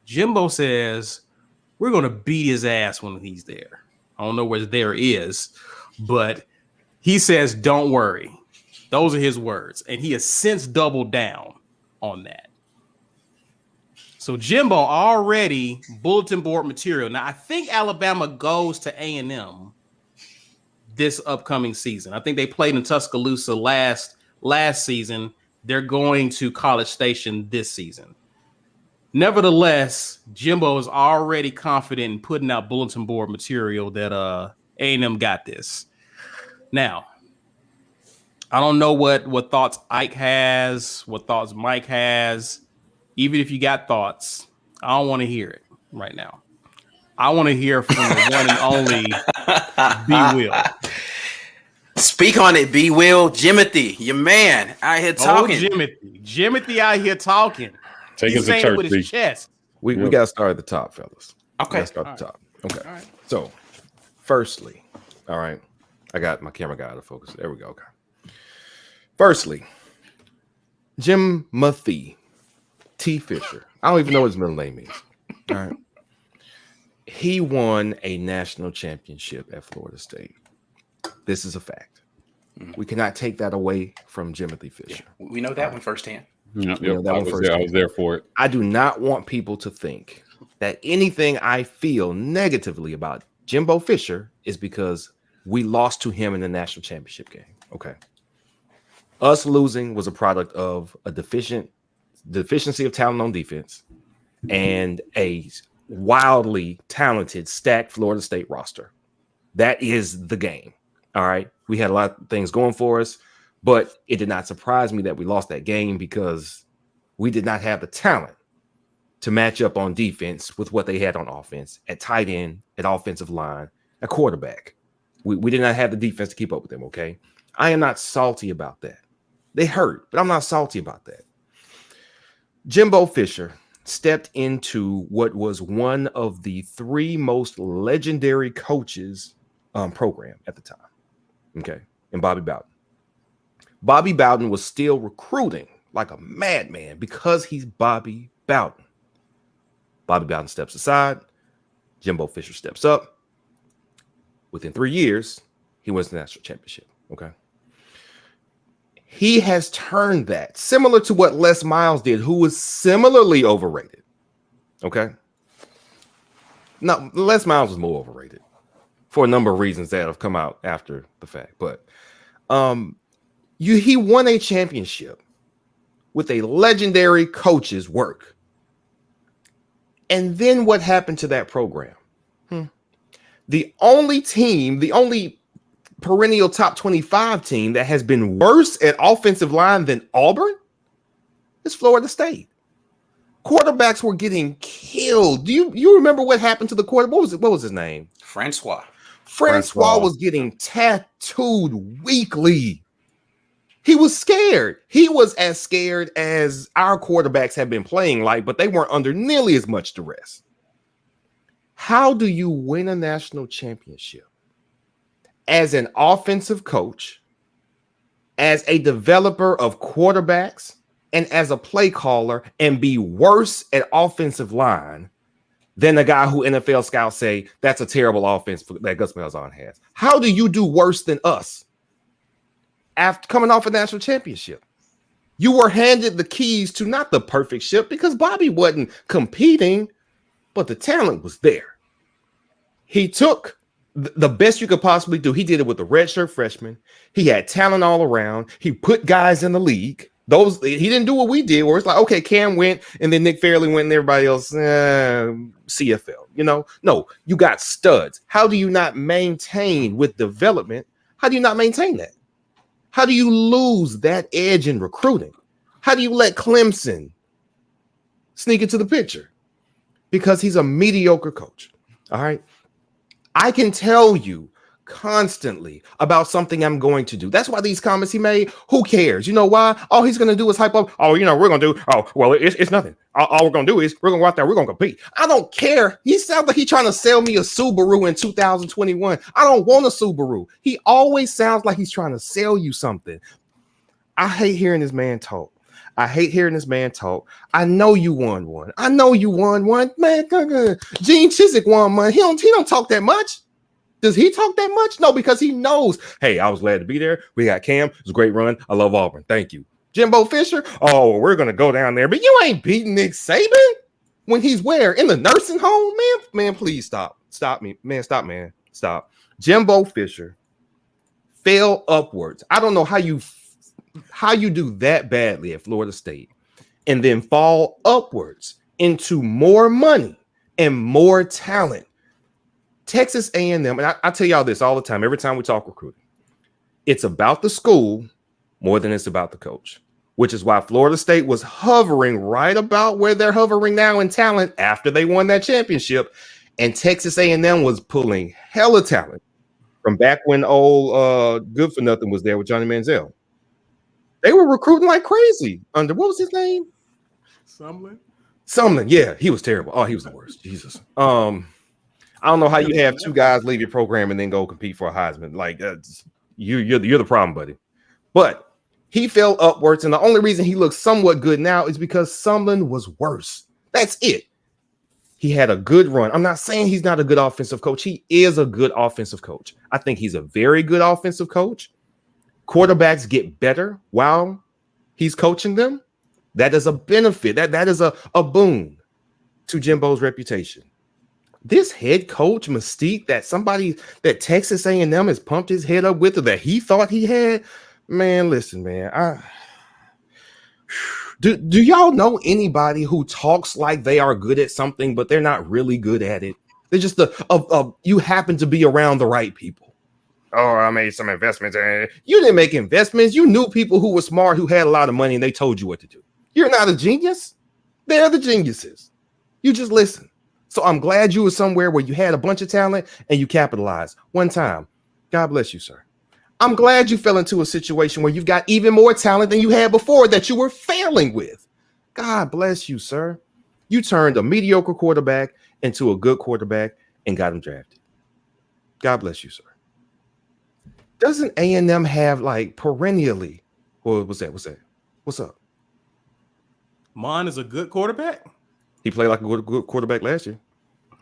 Jimbo says, we're going to beat his ass when he's there. I don't know where there is, but he says, don't worry. Those are his words. And he has since doubled down on that. So Jimbo already bulletin board material. Now, I think Alabama goes to A&M this upcoming season. I think they played in Tuscaloosa last season. They're going to College Station this season. Nevertheless, Jimbo is already confident in putting out bulletin board material that A&M got this. Now, I don't know what thoughts Ike has, what thoughts Mike has. Even if you got thoughts, I don't want to hear it right now. I want to hear from the one and only B. Will. Speak on it, B. Will. Jimothy, your man, out here talking. Jimothy out here talking. Take us to church, with his chest. We got to start at the top, fellas. Okay. Start at the top. Okay. All right. So, firstly, all right, I got my camera guy out of focus. There we go. Okay. Firstly, Jimothy T. Fisher. I don't even know what his middle name is. All right. He won a national championship at Florida State. This is a fact. We cannot take that away from Jimothy Fisher. Yeah, we know that one firsthand. Yep. I was there for it. I do not want people to think that anything I feel negatively about Jimbo Fisher is because we lost to him in the national championship game. Okay. Us losing was a product of a deficiency of talent on defense and a wildly talented, stacked Florida State roster. That is the game. All right. We had a lot of things going for us, but it did not surprise me that we lost that game because we did not have the talent to match up on defense with what they had on offense, at tight end, at offensive line, at quarterback. We did not have the defense to keep up with them, okay? I am not salty about that. They hurt, but I'm not salty about that. Jimbo Fisher stepped into what was one of the three most legendary coaches program at the time, okay, and Bobby Bowden. Bobby Bowden was still recruiting like a madman because he's Bobby Bowden. Bobby Bowden steps aside. Jimbo Fisher steps up. Within 3 years, he wins the national championship. Okay. He has turned that similar to what Les Miles did, who was similarly overrated. Okay. No, Les Miles was more overrated for a number of reasons that have come out after the fact. But he won a championship with a legendary coach's work. And then what happened to that program? The only perennial top 25 team that has been worse at offensive line than Auburn is Florida State. Quarterbacks were getting killed. Do you remember what happened to the quarterback? What was his name? Francois was getting tattooed weekly. He was scared. He was as scared as our quarterbacks have been playing like, but they weren't under nearly as much duress. How do you win a national championship as an offensive coach, as a developer of quarterbacks, and as a play caller and be worse at offensive line than the guy who NFL scouts say that's a terrible offense that Gus Malzahn has? How do you do worse than us after coming off a national championship? You were handed the keys to not the perfect ship because Bobby wasn't competing, but the talent was there. He took the best you could possibly do. He did it with the redshirt freshman. He had talent all around. He put guys in the league. He didn't do what we did, where it's like, okay, Cam went, and then Nick Fairley went, and everybody else, CFL. No, you got studs. How do you not maintain with development? How do you not maintain that? How do you lose that edge in recruiting? How do you let Clemson sneak into the picture? Because he's a mediocre coach. All right. I can tell you constantly about something I'm going to do. That's why these comments he made, who cares? You know why? All he's going to do is hype up. Oh, we're going to do. Oh, well, it's nothing. All we're going to do is we're going to go out there. We're going to compete. I don't care. He sounds like he's trying to sell me a Subaru in 2021. I don't want a Subaru. He always sounds like he's trying to sell you something. I hate hearing this man talk. I know you won one. Man, Gene Chiswick won one. He don't talk that much. Does he talk that much? No, because he knows, hey, I was glad to be there. We got Cam. It was a great run. I love Auburn. Thank you. Jimbo Fisher. Oh, we're going to go down there. But you ain't beating Nick Saban when he's where? In the nursing home? Man, please stop. Stop me. Man, stop. Jimbo Fisher fell upwards. I don't know how you do that badly at Florida State and then fall upwards into more money and more talent. Texas A&M, and I tell y'all this all the time, every time we talk recruiting, it's about the school more than it's about the coach, which is why Florida State was hovering right about where they're hovering now in talent after they won that championship, and Texas A&M was pulling hella talent from back when old Good for Nothing was there with Johnny Manziel. They were recruiting like crazy under, what was his name? Sumlin. Yeah, he was terrible. Oh, he was the worst. Jesus. I don't know how you have two guys leave your program and then go compete for a Heisman. Like you're the problem, buddy. But he fell upwards, and the only reason he looks somewhat good now is because Sumlin was worse. That's it. He had a good run. I'm not saying he's not a good offensive coach. He is a good offensive coach. I think he's a very good offensive coach. Quarterbacks get better while he's coaching them. That is a benefit. That is a boon to Jimbo's reputation. This head coach mystique that Texas A&M has pumped his head up with, or that he thought he had, man, listen, man. Do y'all know anybody who talks like they are good at something, but they're not really good at it? They're just you happen to be around the right people. Oh, I made some investments. You didn't make investments. You knew people who were smart, who had a lot of money, and they told you what to do. You're not a genius. They're the geniuses. You just listen. So I'm glad you were somewhere where you had a bunch of talent and you capitalized one time. God bless you, sir. I'm glad you fell into a situation where you've got even more talent than you had before that you were failing with. God bless you, sir. You turned a mediocre quarterback into a good quarterback and got him drafted. God bless you, sir. Doesn't A&M have like perennially? What's that? What's up? Mon is a good quarterback. He played like a good quarterback last year.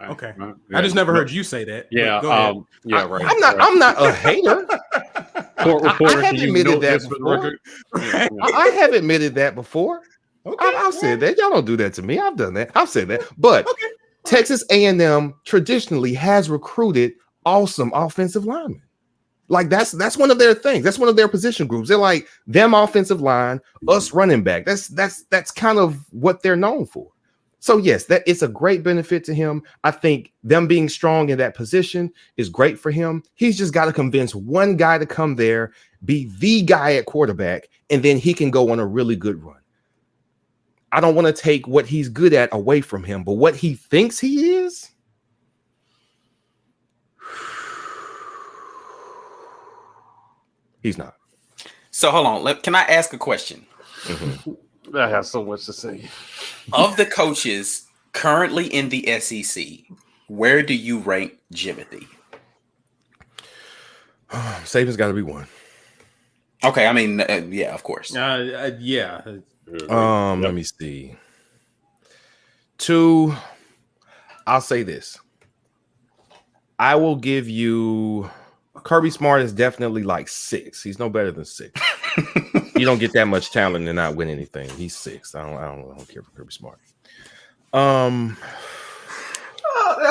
Okay, I just never heard you say that. Yeah, right. I'm not a hater. I have admitted that before. I have admitted that before. Okay, I've said that. Y'all don't do that to me. I've done that. I've said that. But okay. Texas A&M traditionally has recruited awesome offensive linemen. Like that's one of their things. That's one of their position groups. They're like them offensive line, us running back. That's kind of what they're known for. So yes, that it's a great benefit to him. I think them being strong in that position is great for him. He's just got to convince one guy to come there, be the guy at quarterback, and then he can go on a really good run. I don't want to take what he's good at away from him, but what he thinks he is, he's not. So hold on. Can I ask a question? Mm-hmm. I have so much to say. Of the coaches currently in the SEC, where do you rank Jimothy? Saban's got to be one. Okay, I mean, yeah, of course. Yeah. Let me see. 2, I'll say this. I will give you Kirby Smart is definitely like 6. He's no better than 6. You don't get that much talent and not win anything. He's 6. I don't care for Kirby Smart.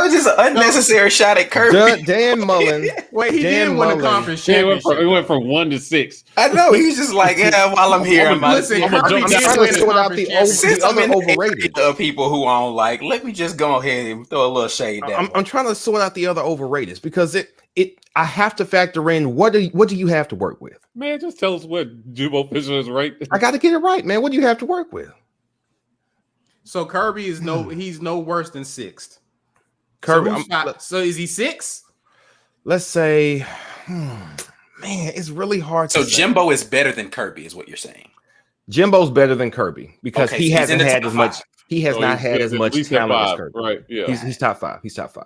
was just an unnecessary shot at Kirby. Dan Mullen. Wait, he Dan did win Mullen. the conference It championship. went from 1 to 6. I know. He's just like, yeah, while I'm here, I'm Listen, I'm gonna Kirby jump did down. win to the sort out conference the championship. Since I'm in other the overrated. area of people who on like, let me just go ahead and throw a little shade down. I'm trying to sort out the other overrated because I have to factor in what do you have to work with? Man, just tell us what Jimbo Fisher is ranked. I got to get it right, man. What do you have to work with? So Kirby is he's no worse than 6th. Kirby, So is he 6? let's say, man, it's really hard to So say. Jimbo is better than Kirby, is what you're saying. Jimbo's better than Kirby because Okay, he so he's in hasn't the had top as much. five. He has So not he's had as at much least at talent as 5, Kirby. right? Yeah. He's top 5. He's top 5.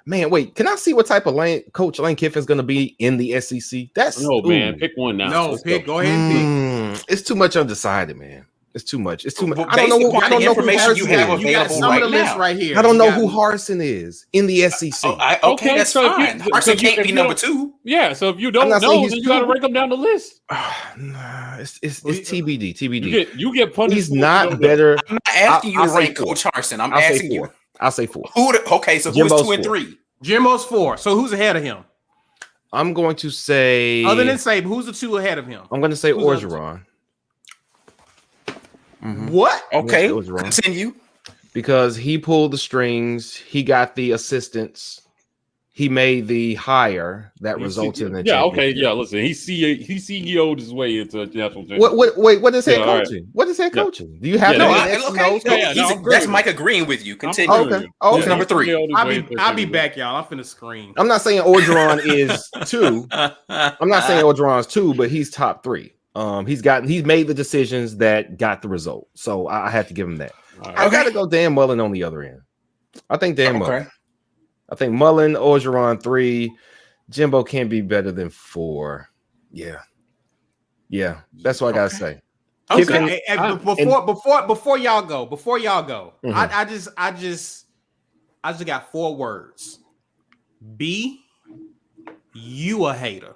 Man, wait, can I see what type of Coach Lane Kiffin's going to be in the SEC? That's No, man. ooh. Pick one now. No, Let's pick. go. Go ahead and pick. It's too much undecided, man. It's too much. It's too much. Well, I don't know. based upon I don't the know who information you Harsin have is. You got available some of the right list now. right here. I don't You know got- who Harsin is in the SEC. Okay, Okay, that's so if you- fine. so Harsin if you- can't if be you number don't- 2. Yeah, so if you I'm don't not saying know, he's then you got to too- rank them down the list. Nah, it's TBD. TBD. You get punished. He's for what you not don't know. better. I'm not asking you I'll to say rank 4. Coach Harsin. I'm I'll say asking 4. you I'll say 4. okay. So who's Jimbo's 2 and 4. 3? Jimbo's 4. So who's ahead of him? I'm going to say. Other than Saban, who's the 2 ahead of him? I'm going to say Who's the Orgeron. What? Okay, That was wrong. continue. Because he pulled the strings, he got the assistance, he made the hire that resulted in the Yeah, okay, championship. yeah. Listen, he CEO'd his way into a national championship. What is head Yeah, all right. coaching? What is head Yeah. coaching? Do you have Yeah, no no, X's and O's? Yeah, no, I'm That's agreeing. Mike agreeing with you. I'm Continue. agreeing Okay, with you. okay. Yeah, Number 3. he CEO'd his way into I'll be championship. back, y'all. I'm finna scream. I'm not saying Orgeron is 2. I'm not saying Orgeron's 2, but he's top 3. He's made the decisions that got the result. So I have to give him that. All I right. gotta go Dan Mullen on the other end. I think Dan Mullen. Okay. I think Mullen, Orgeron 3. Jimbo can't be better than 4. Yeah. That's what I gotta say. Okay. Kiffin- Hey, before y'all go, Mhm. I just got 4 words. B, you a hater.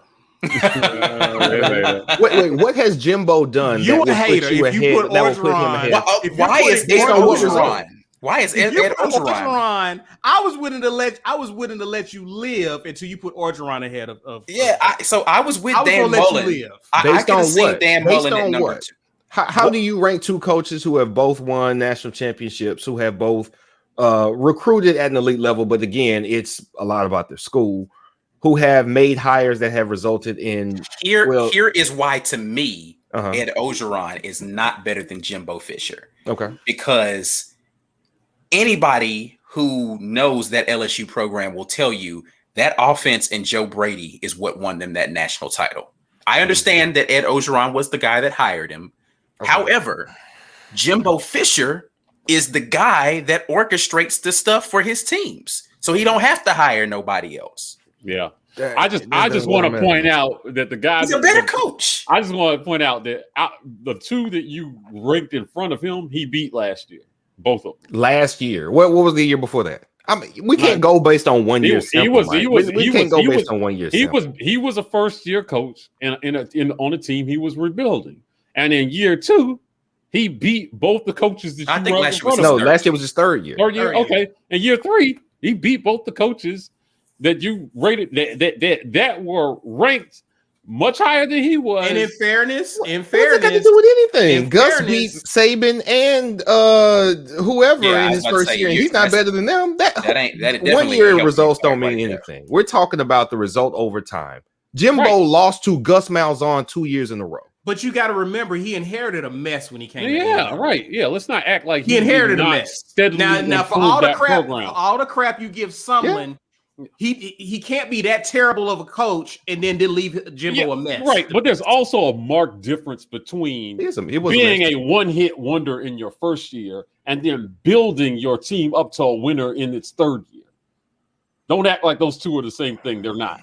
Wait, what has Jimbo done? You that a will put hater you if you ahead- put that will put him Orgeron- ahead? If you Why put is it Ed based on what result? Orgeron? Why is If Ed you put Orgeron? Orgeron, I was willing to let you live until you put Orgeron ahead of Yeah, I was with I was Dan gonna let Mullen. you live. I Based could on have seen what? Dan Based Mullen at on number what? 2. How do you rank 2 coaches who have both won national championships, who have both recruited at an elite level, but again, it's a lot about their school, who have made hires that have resulted in Here is why, to me, uh-huh. Ed Orgeron is not better than Jimbo Fisher. Okay. Because anybody who knows that LSU program will tell you that offense and Joe Brady is what won them that national title. I understand that Ed Orgeron was the guy that hired him. Okay. However, Jimbo Fisher is the guy that orchestrates the stuff for his teams. So he don't have to hire nobody else. Yeah. I just want to point out that the guy He's a better coach. I just want to point out that the 2 that you ranked in front of him, he beat last year. Both of them. Last year. What was the year before that? I mean, we can't go based on 1 year. He was on 1 year. He was a first year coach on a team he was rebuilding, and in year 2, he beat both the coaches that I you think ranked last in year was front of him. last year was his 3rd year. Third year, okay. In year 3, he beat both the coaches that you rated that were ranked much higher than he was. And in fairness, What's that got to do with anything? in Gus fairness- beat Saban and whoever Yeah, I in was his about to first say, year, and he's not that's- better than them. That definitely 1 year ain't helping results you don't mean right there. anything. We're talking about the result over time. Jimbo Right. lost to Gus Malzahn 2 years in a row. But you got to remember, he inherited a mess when he came. Yeah, in. right. Yeah, let's not act like He inherited did a not mess. steadily Now for improve all the that crap, program. for all the crap you give Sumlin, he can't be that terrible of a coach and then leave Jimbo a mess. Right, but there's also a marked difference between It was being a one-hit wonder in your first year and then building your team up to a winner in its 3rd year. Don't act like those 2 are the same thing. They're not.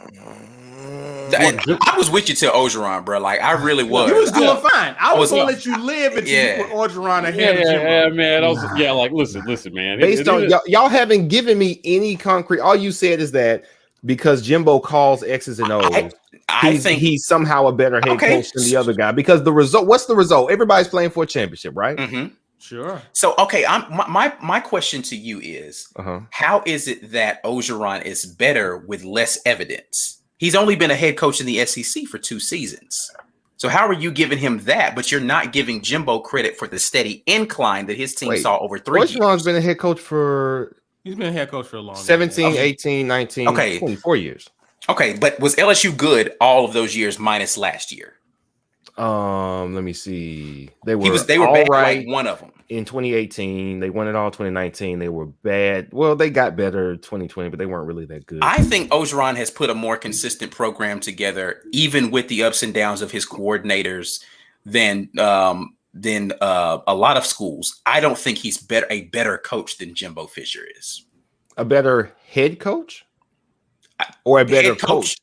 I was with you till Orgeron, bro. Like I really was. You was doing fine. I was gonna Yeah. let you live until Yeah. you put Orgeron ahead of Jimbo. Yeah, man. Like, listen, man. Based on y'all haven't given me any concrete. All you said is that because Jimbo calls X's and O's, I think he's somehow a better head Okay. coach than the other guy. Because the result, what's the result? Everybody's playing for a championship, right? Mhm. Sure. So, okay, my question to you is, how is it that Orgeron is better with less evidence? He's only been a head coach in the SEC for 2 seasons. So how are you giving him that, but you're not giving Jimbo credit for the steady incline that his team saw over 3 years? Orgeron's been a head coach for... He's been a head coach for a long 17, 18, 19, 24 years. Okay, but was LSU good all of those years minus last year? Let me see. They were all bad, right. Like one of them in 2018. They won it all 2019. They were bad. Well, they got better 2020, but they weren't really that good. I think Orgeron has put a more consistent program together, even with the ups and downs of his coordinators, than a lot of schools. I don't think he's a better coach than Jimbo Fisher is. A better head coach, or a better coach?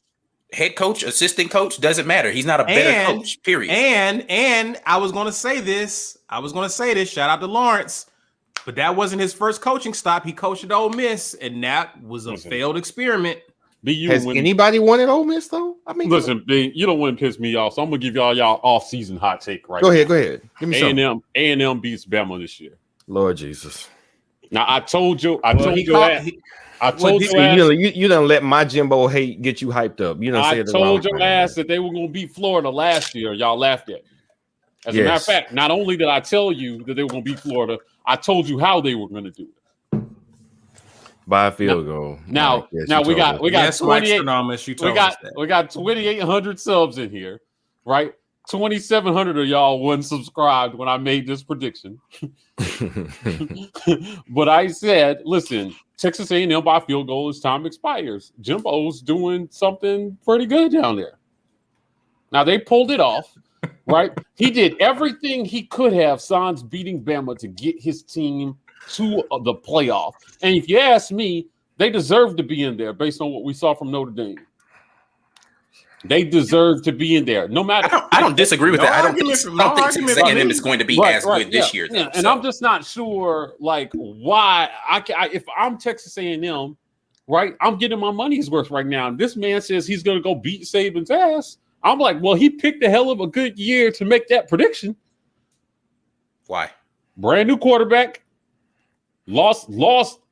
Head coach, assistant coach, doesn't matter. He's not a better coach, period. And I was going to say this. Shout out to Lawrence. But that wasn't his first coaching stop. He coached at Ole Miss, and that was a failed experiment. Has anybody won at Ole Miss, though? I mean, listen, B, you don't want to piss me off, so I'm going to give y'all off-season hot take right now. Go ahead. Give me some. A&M beats Bama this year. Lord Jesus. Now, I told you. You done let my Jimbo hate get you hyped up. You I told your ass that they were going to beat Florida last year. Y'all laughed at me. As a matter of fact, not only did I tell you that they were going to beat Florida, I told you how they were going to do it. By a field goal. Now we got 28. We got 2,800 subs in here, right? 2,700 of y'all wasn't subscribed when I made this prediction. But I said, listen, Texas A&M by field goal as time expires. Jimbo's doing something pretty good down there. Now, they pulled it off, right? He did everything he could have, sans beating Bama, to get his team to the playoff. And if you ask me, they deserve to be in there based on what we saw from Notre Dame. They deserve to be in there, no matter. I don't disagree with that. I don't think Texas A&M is going to be as good this year. Though, and I'm just not sure, like, why. If I'm Texas A&M, right, I'm getting my money's worth right now. And this man says he's going to go beat Saban's ass. I'm like, well, he picked a hell of a good year to make that prediction. Why? Brand new quarterback, lost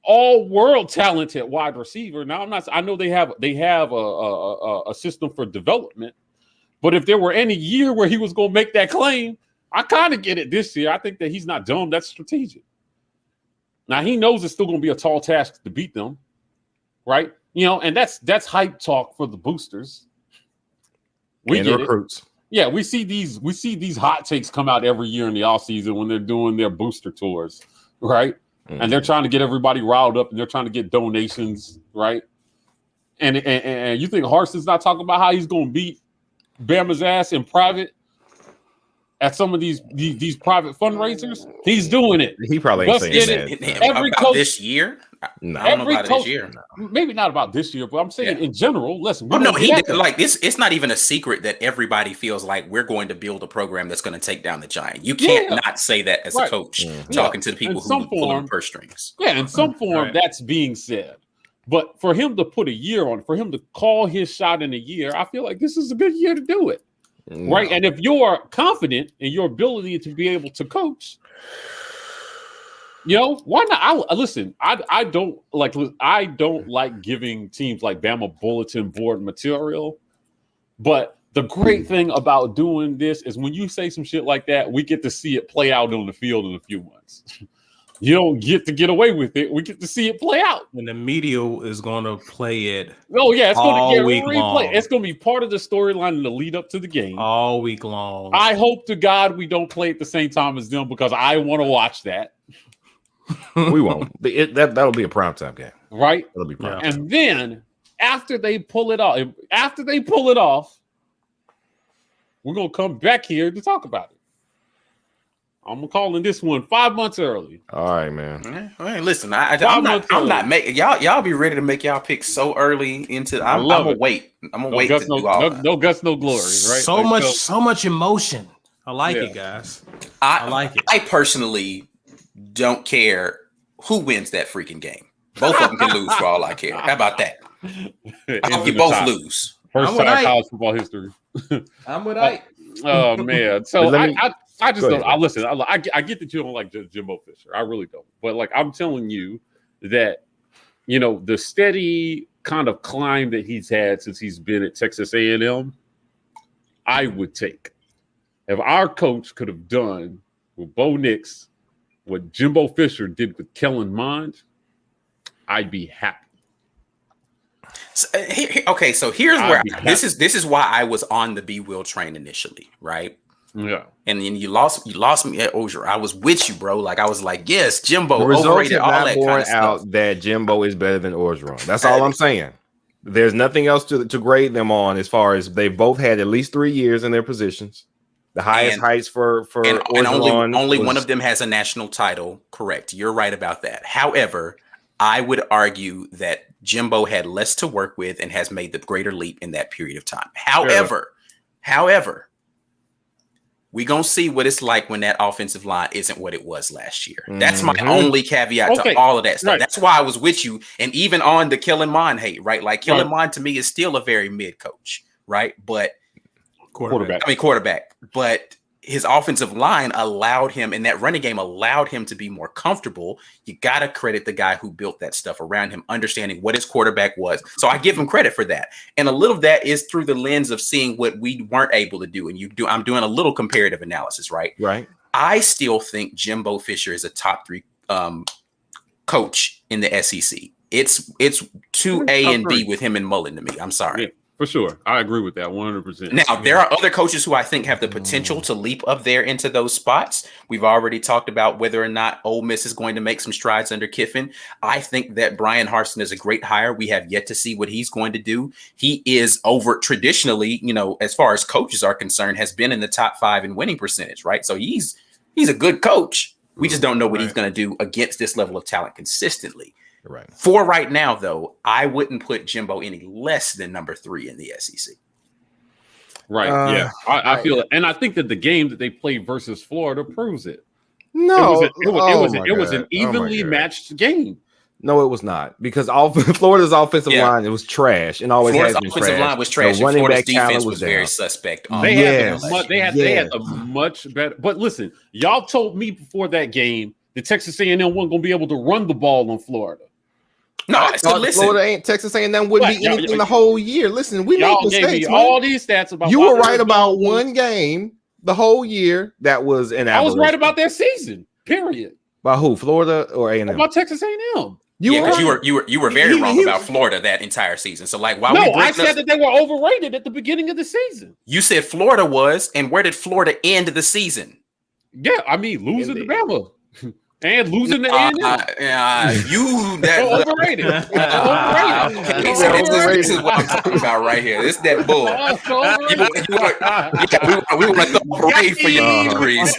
all world talented wide receiver. Now I know they have a system for development, but if there were any year where he was going to make that claim, I kind of get it this year. I think that he's not dumb. That's strategic. Now he knows it's still going to be a tall task to beat them, right? You know, and that's hype talk for the boosters. We get recruits. Yeah, we see these hot takes come out every year in the offseason when they're doing their booster tours, right? Mm-hmm. And they're trying to get everybody riled up, and they're trying to get donations, right? And you think Harson's not talking about how he's going to beat Bama's ass in private at some of these private fundraisers? He's doing it. He probably ain't saying that. Every coach this year. No, I don't know about this year. Maybe not about this year, but I'm saying in general. Listen, he did, like this. It's not even a secret that everybody feels like we're going to build a program that's going to take down the Giant. You can't not say that as a coach talking to the people who pull on purse strings. Yeah, in some form that's being said. But for him to put a year on it, for him to call his shot in a year, I feel like this is a good year to do it. No. Right. And if you're confident in your ability to be able to coach, you know, why not? I don't like giving teams like Bama bulletin board material. But the great thing about doing this is when you say some shit like that, we get to see it play out on the field in a few months. You don't get to get away with it. We get to see it play out. And the media is going to play it. Oh, yeah. It's going to get replayed. It's going to be part of the storyline in the lead up to the game. All week long. I hope to God we don't play at the same time as them because I want to watch that. We won't. That'll be a primetime game. Right? That'll be primetime. And then after they pull it off, we're going to come back here to talk about it. I'm calling this one 5 months early. All right, man. All right, listen, I'm not making y'all be ready to make y'all pick so early into. I'm gonna wait. I'm gonna wait to do all that. No guts, no glory. Right? So much emotion. I like it, guys. I like it. I personally don't care who wins that freaking game. Both of them can lose for all I care. How about that? I hope you both lose. First time in college football history. I'm with Ike. Oh man! So I just don't. I listen. I get that you don't like Jimbo Fisher. I really don't. But like I'm telling you that the steady kind of climb that he's had since he's been at Texas A&M, I would take. If our coach could have done with Bo Nix what Jimbo Fisher did with Kellen Mond, I'd be happy. So, okay, so here's where this is why I was on the B Will train initially, right? Yeah, and then you lost me at Oger. I was with you, bro. Like I was like, yes, Jimbo the results overrated. Have all not that borne kind of out stuff. that Jimbo is better than Orgeron. That's all I'm saying. There's nothing else to grade them on as far as they've both had at least 3 years in their positions. The highest heights for and only one of them has a national title. Correct. You're right about that. However, I would argue that Jimbo had less to work with and has made the greater leap in that period of time. However, we're going to see what it's like when that offensive line isn't what it was last year. That's my only caveat to all of that stuff. Right. That's why I was with you. And even on the Kellen Mond hate, right? Like Kellen Mond to me is still a very mid coach, right? But quarterback. But his offensive line allowed him, and that running game allowed him to be more comfortable. You got to credit the guy who built that stuff around him, understanding what his quarterback was. So I give him credit for that. And a little of that is through the lens of seeing what we weren't able to do. And I'm doing a little comparative analysis, right? Right. I still think Jimbo Fisher is a top 3 coach in the SEC. It's 2A and B with him and Mullen to me. I'm sorry. Yeah. For sure. I agree with that 100%. Now, there are other coaches who I think have the potential to leap up there into those spots. We've already talked about whether or not Ole Miss is going to make some strides under Kiffin. I think that Brian Harsin is a great hire. We have yet to see what he's going to do. He is traditionally, as far as coaches are concerned, has been in the top 5 in winning percentage, right? So he's a good coach. We just don't know what he's going to do against this level of talent consistently. Right. For right now, though, I wouldn't put Jimbo any less than number 3 in the SEC. Right. Yeah. I feel it. And I think that the game that they played versus Florida proves it. No, it was an evenly matched game. No, it was not, because Florida's offensive line, it was trash, and always has been trash. Florida's offensive line was trash. The running Florida's back defense was very suspect. They had a much better. But listen, y'all told me before that game that Texas A&M wasn't going to be able to run the ball on Florida. No, I said, listen. Florida Texas A&M wouldn't be anything the whole year. Listen, we y'all make mistakes, gave me all these stats about. You were right about one game the whole year. That was an. I was right about that season. Period. By who? Florida or A&M? About Texas A&M. You were very wrong about Florida that entire season. So like, I said that they were overrated at the beginning of the season. You said Florida was, and where did Florida end the season? Yeah, I mean losing to Bama. And losing the A&M. You that overrated. This is what I'm talking about right here. This is that bull. We want to throw a parade for your injuries.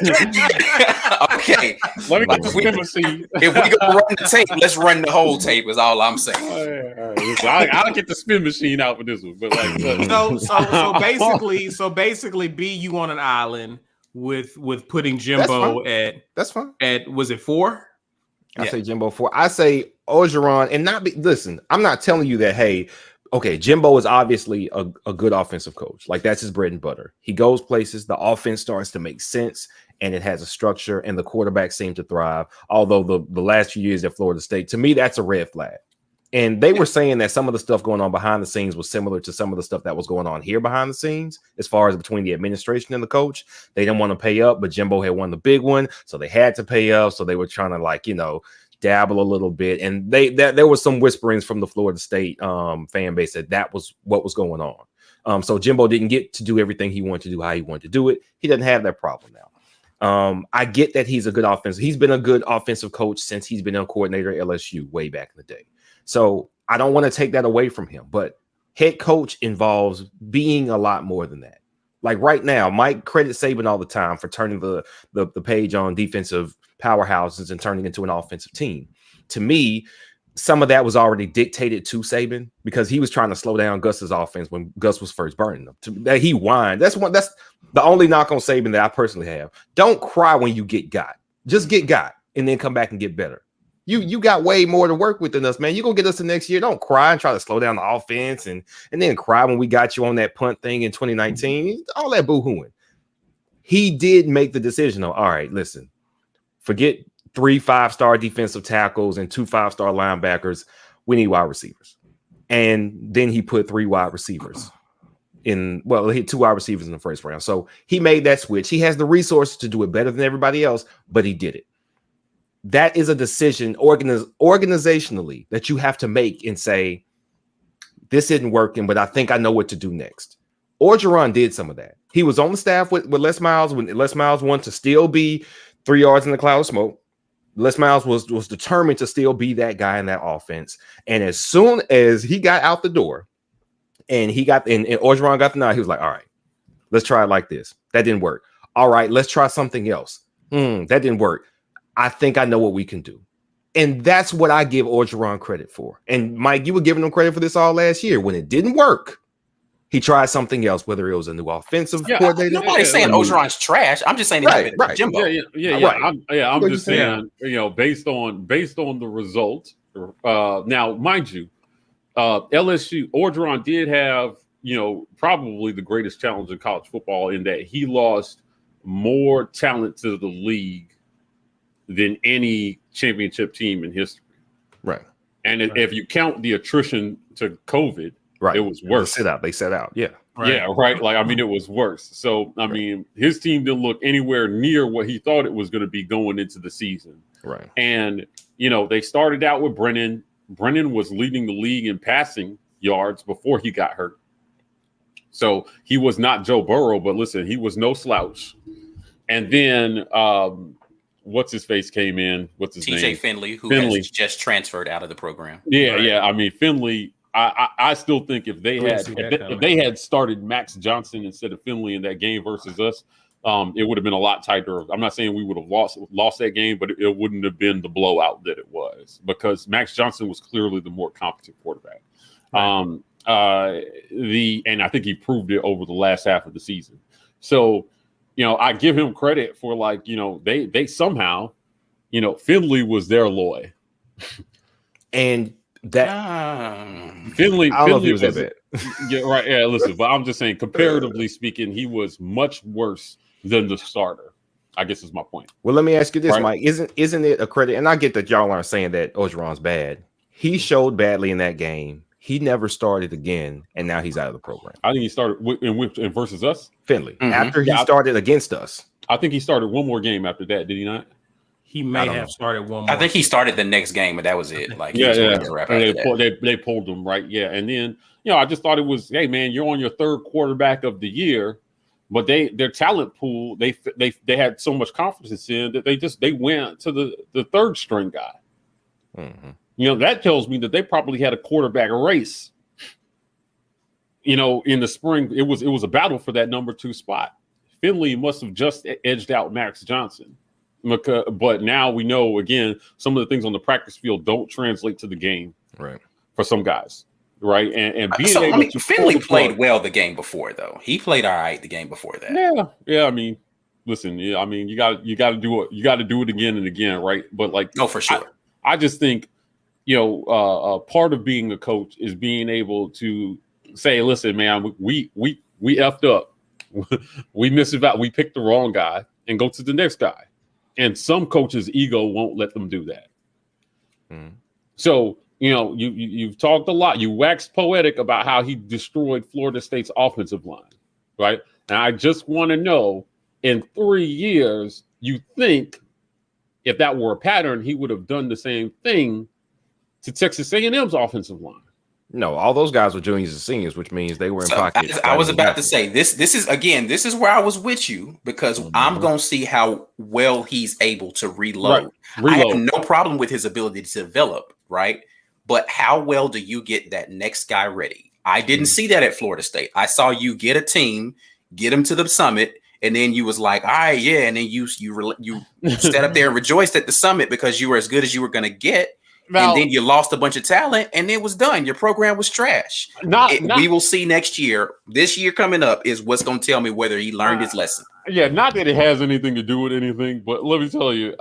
Okay. Let me get the spin machine. If we go run the tape, let's run the whole tape. Is all I'm saying. All right. I'll get the spin machine out for this one. But so basically, B, you on an island with putting Jimbo that's fine. At was it 4? I say Jimbo 4. I say Orgeron, and listen, I'm not telling you that, hey, okay, Jimbo is obviously a good offensive coach. Like that's his bread and butter. He goes places, the offense starts to make sense, and it has a structure, and the quarterbacks seem to thrive. Although the last few years at Florida State, to me, that's a red flag. And they were saying that some of the stuff going on behind the scenes was similar to some of the stuff that was going on here behind the scenes, as far as between the administration and the coach. They didn't want to pay up, but Jimbo had won the big one, so they had to pay up. So they were trying to dabble a little bit. And there was some whisperings from the Florida State fan base that was what was going on. So Jimbo didn't get to do everything he wanted to do, how he wanted to do it. He doesn't have that problem now. I get that he's a good offensive. He's been a good offensive coach since he's been a coordinator at LSU way back in the day. So I don't want to take that away from him, but head coach involves being a lot more than that. Like right now, Mike credit Saban all the time for turning the page on defensive powerhouses and turning into an offensive team. To me, some of that was already dictated to Saban because he was trying to slow down Gus's offense when Gus was first burning them. That he whined. That's the only knock on Saban that I personally have. Don't cry when you get got. Just get got and then come back and get better. You got way more to work with than us, man. You're going to get us the next year. Don't cry and try to slow down the offense and then cry when we got you on that punt thing in 2019. All that boo-hooing. he did make the decision. All right, listen, forget 3 5-star defensive tackles and 2 5-star linebackers. We need wide receivers. And then he put 3 wide receivers in. Well, he hit 2 wide receivers in the first round. So he made that switch. He has the resources to do it better than everybody else, but he did it. That is a decision organizationally that you have to make and say, this isn't working, but I think I know what to do next. Orgeron did some of that. He was on the staff with Les Miles when Les Miles wanted to still be 3 yards in the cloud of smoke. Les Miles was determined to still be that guy in that offense. And as soon as he got out the door and Orgeron got the nod, he was like, all right, let's try it like this. That didn't work. All right, let's try something else. That didn't work. I think I know what we can do. And that's what I give Orgeron credit for. And Mike, you were giving him credit for this all last year. When it didn't work, he tried something else, whether it was a new offensive coordinator. Nobody's saying Orgeron's trash. I'm just saying he's right. Jimbo. I'm just saying, based on the result. Now, mind you, LSU Orgeron did have, probably the greatest challenge in college football in that he lost more talent to the league than any championship team in history. Right. And if you count the attrition to COVID, right, it was worse. They set out. Yeah. Right. Yeah, right. It was worse. So, his team didn't look anywhere near what he thought it was going to be going into the season. Right. And, they started out with Brennan. Brennan was leading the league in passing yards before he got hurt. So he was not Joe Burrow, but listen, he was no slouch. And then, what's his face came in? What's his name? TJ Finley, who has just transferred out of the program. Yeah, right. Yeah. Finley. I still think if they had started Max Johnson instead of Finley in that game versus us, it would have been a lot tighter. I'm not saying we would have lost that game, but it wouldn't have been the blowout that it was because Max Johnson was clearly the more competent quarterback. Right. And I think he proved it over the last half of the season. So. I give him credit for they somehow, Finley was their Loy. And that Finley was that bad. Yeah, right. Yeah, listen, but I'm just saying, comparatively speaking, he was much worse than the starter. I guess is my point. Well, let me ask you this, right? Mike. Isn't it a credit? And I get that y'all aren't saying that Orgeron's bad. He showed badly in that game. He never started again, and now he's out of the program. I think he started in versus us. Finley. Mm-hmm. After he started against us. I think he started one more game after that. Did he not? He may have started one more. I think he started the next game, but that was it. They pulled him, right? Yeah. And then, I just thought it was, hey, man, you're on your third quarterback of the year, but their talent pool, they had so much confidence in that they went to the third string guy. Mm-hmm. That tells me that they probably had a quarterback race. In the spring, it was a battle for that number 2 spot. Finley must have just edged out Max Johnson. But now we know, again, some of the things on the practice field don't translate to the game, right? For some guys, right? And being Finley played well the game before, though. He played all right the game before that. Yeah. Listen, you got to do it. You got to do it again and again, right? But for sure. I just think. Part of being a coach is being able to say, listen, man, we effed up. We missed it out. We picked the wrong guy and go to the next guy. And some coaches' ego won't let them do that. Mm. So, you've talked a lot. You waxed poetic about how he destroyed Florida State's offensive line, right? And I just want to know, in 3 years, you think if that were a pattern, he would have done the same thing to Texas A&M's offensive line. No, all those guys were juniors and seniors, which means they were in pocket. I was about to say this is where I was with you because I'm going to see how well he's able to reload. I have no problem with his ability to develop, right? But how well do you get that next guy ready? I didn't see that at Florida State. I saw you get a team, get them to the summit, and then you was like, all right, yeah, and then you sat up there and rejoiced at the summit because you were as good as you were going to get. And then you lost a bunch of talent, and it was done. Your program was trash. We will see next year. This year coming up is what's going to tell me whether he learned his lesson. Yeah, not that it has anything to do with anything, but let me tell you,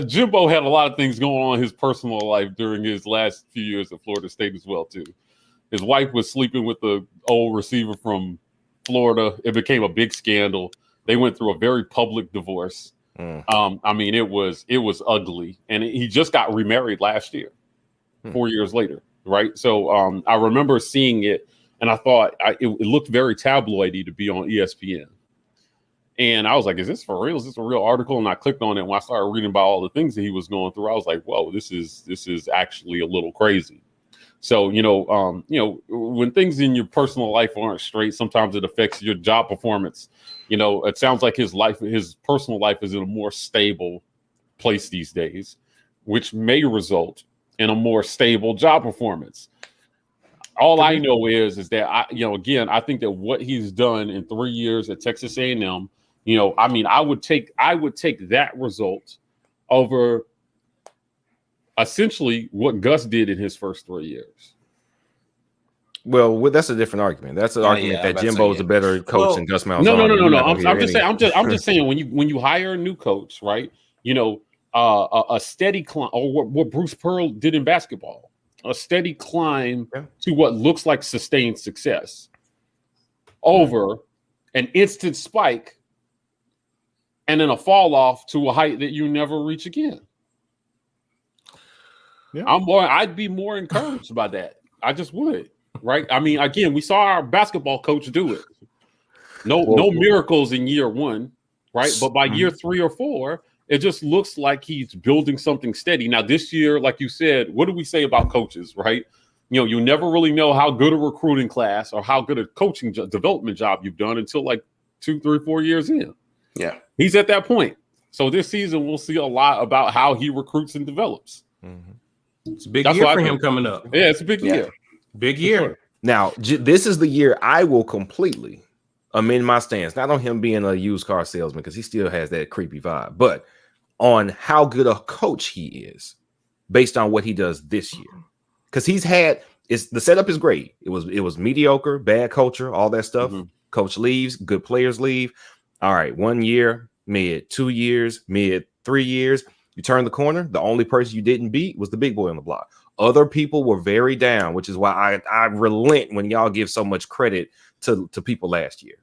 Jimbo had a lot of things going on in his personal life during his last few years at Florida State as well, too. His wife was sleeping with the old receiver from Florida. It became a big scandal. They went through a very public divorce. I mean, it was ugly, and he just got remarried last year, 4 years later, right? So I remember seeing it, and I thought it looked very tabloidy to be on ESPN. And I was like, is this for real? Is this a real article? And I clicked on it. When I started reading about all the things that he was going through, I was like, whoa, this is actually a little crazy. So, when things in your personal life aren't straight, sometimes it affects your job performance. It sounds like his personal life is in a more stable place these days, which may result in a more stable job performance. All I know is that I think that what he's done in 3 years at Texas A&M, I would take that result over essentially what Gus did in his first 3 years. Well, that's a different argument. That's an argument that Jimbo is a better coach than Gus Malzahn. No. I'm just saying when you hire a new coach, right? A steady climb, or what Bruce Pearl did in basketball, a steady climb to what looks like sustained success over an instant spike and then a fall off to a height that you never reach again. Yeah. I'd be more encouraged by that. I just would, right? I mean, again, we saw our basketball coach do it. No miracles in year one, right? But by year 3 or 4, it just looks like he's building something steady. Now, this year, like you said, what do we say about coaches, right? You never really know how good a recruiting class or how good a coaching development job you've done until like 2, 3, 4 years in. Yeah. He's at that point. So this season, we'll see a lot about how he recruits and develops. Mm-hmm. It's a big year for him coming up. Yeah, it's a big year. Big year. Sure. Now, this is the year I will completely amend my stance. Not on him being a used car salesman, because he still has that creepy vibe, but on how good a coach he is based on what he does this year. Because the setup is great. It was mediocre, bad culture, all that stuff. Mm-hmm. Coach leaves, good players leave. All right, 1 year, mid, 2 years, mid, 3 years. You turn the corner. The only person you didn't beat was the big boy on the block. Other people were very down, which is why I relent when y'all give so much credit to people last year.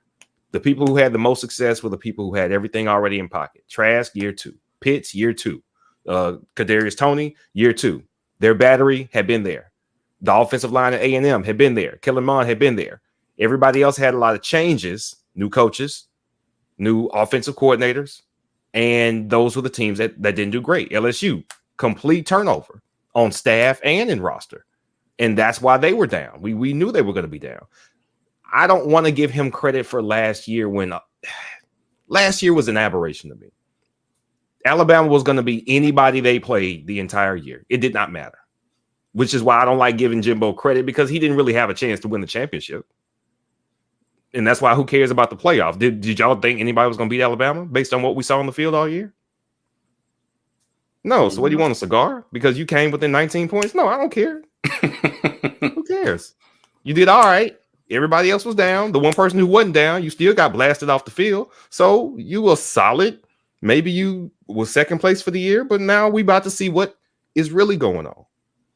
The people who had the most success were the people who had everything already in pocket. Trask, year 2. Pitts, year 2. Kadarius Toney, year 2. Their battery had been there. The offensive line at A&M had been there. Kellen Mond had been there. Everybody else had a lot of changes, new coaches, new offensive coordinators, and those were the teams that didn't do great. LSU, complete turnover on staff and in roster. And that's why they were down. We knew they were going to be down. I don't want to give him credit for last year when last year was an aberration to me. Alabama was going to be anybody they played the entire year. It did not matter, which is why I don't like giving Jimbo credit, because he didn't really have a chance to win the championship. And that's why who cares about the playoff? Did y'all think anybody was going to beat Alabama based on what we saw on the field all year? No. So what do you want, a cigar? Because you came within 19 points? No, I don't care. Who cares? You did all right. Everybody else was down. The one person who wasn't down, you still got blasted off the field. So you were solid. Maybe you were second place for the year, but now we about to see what is really going on.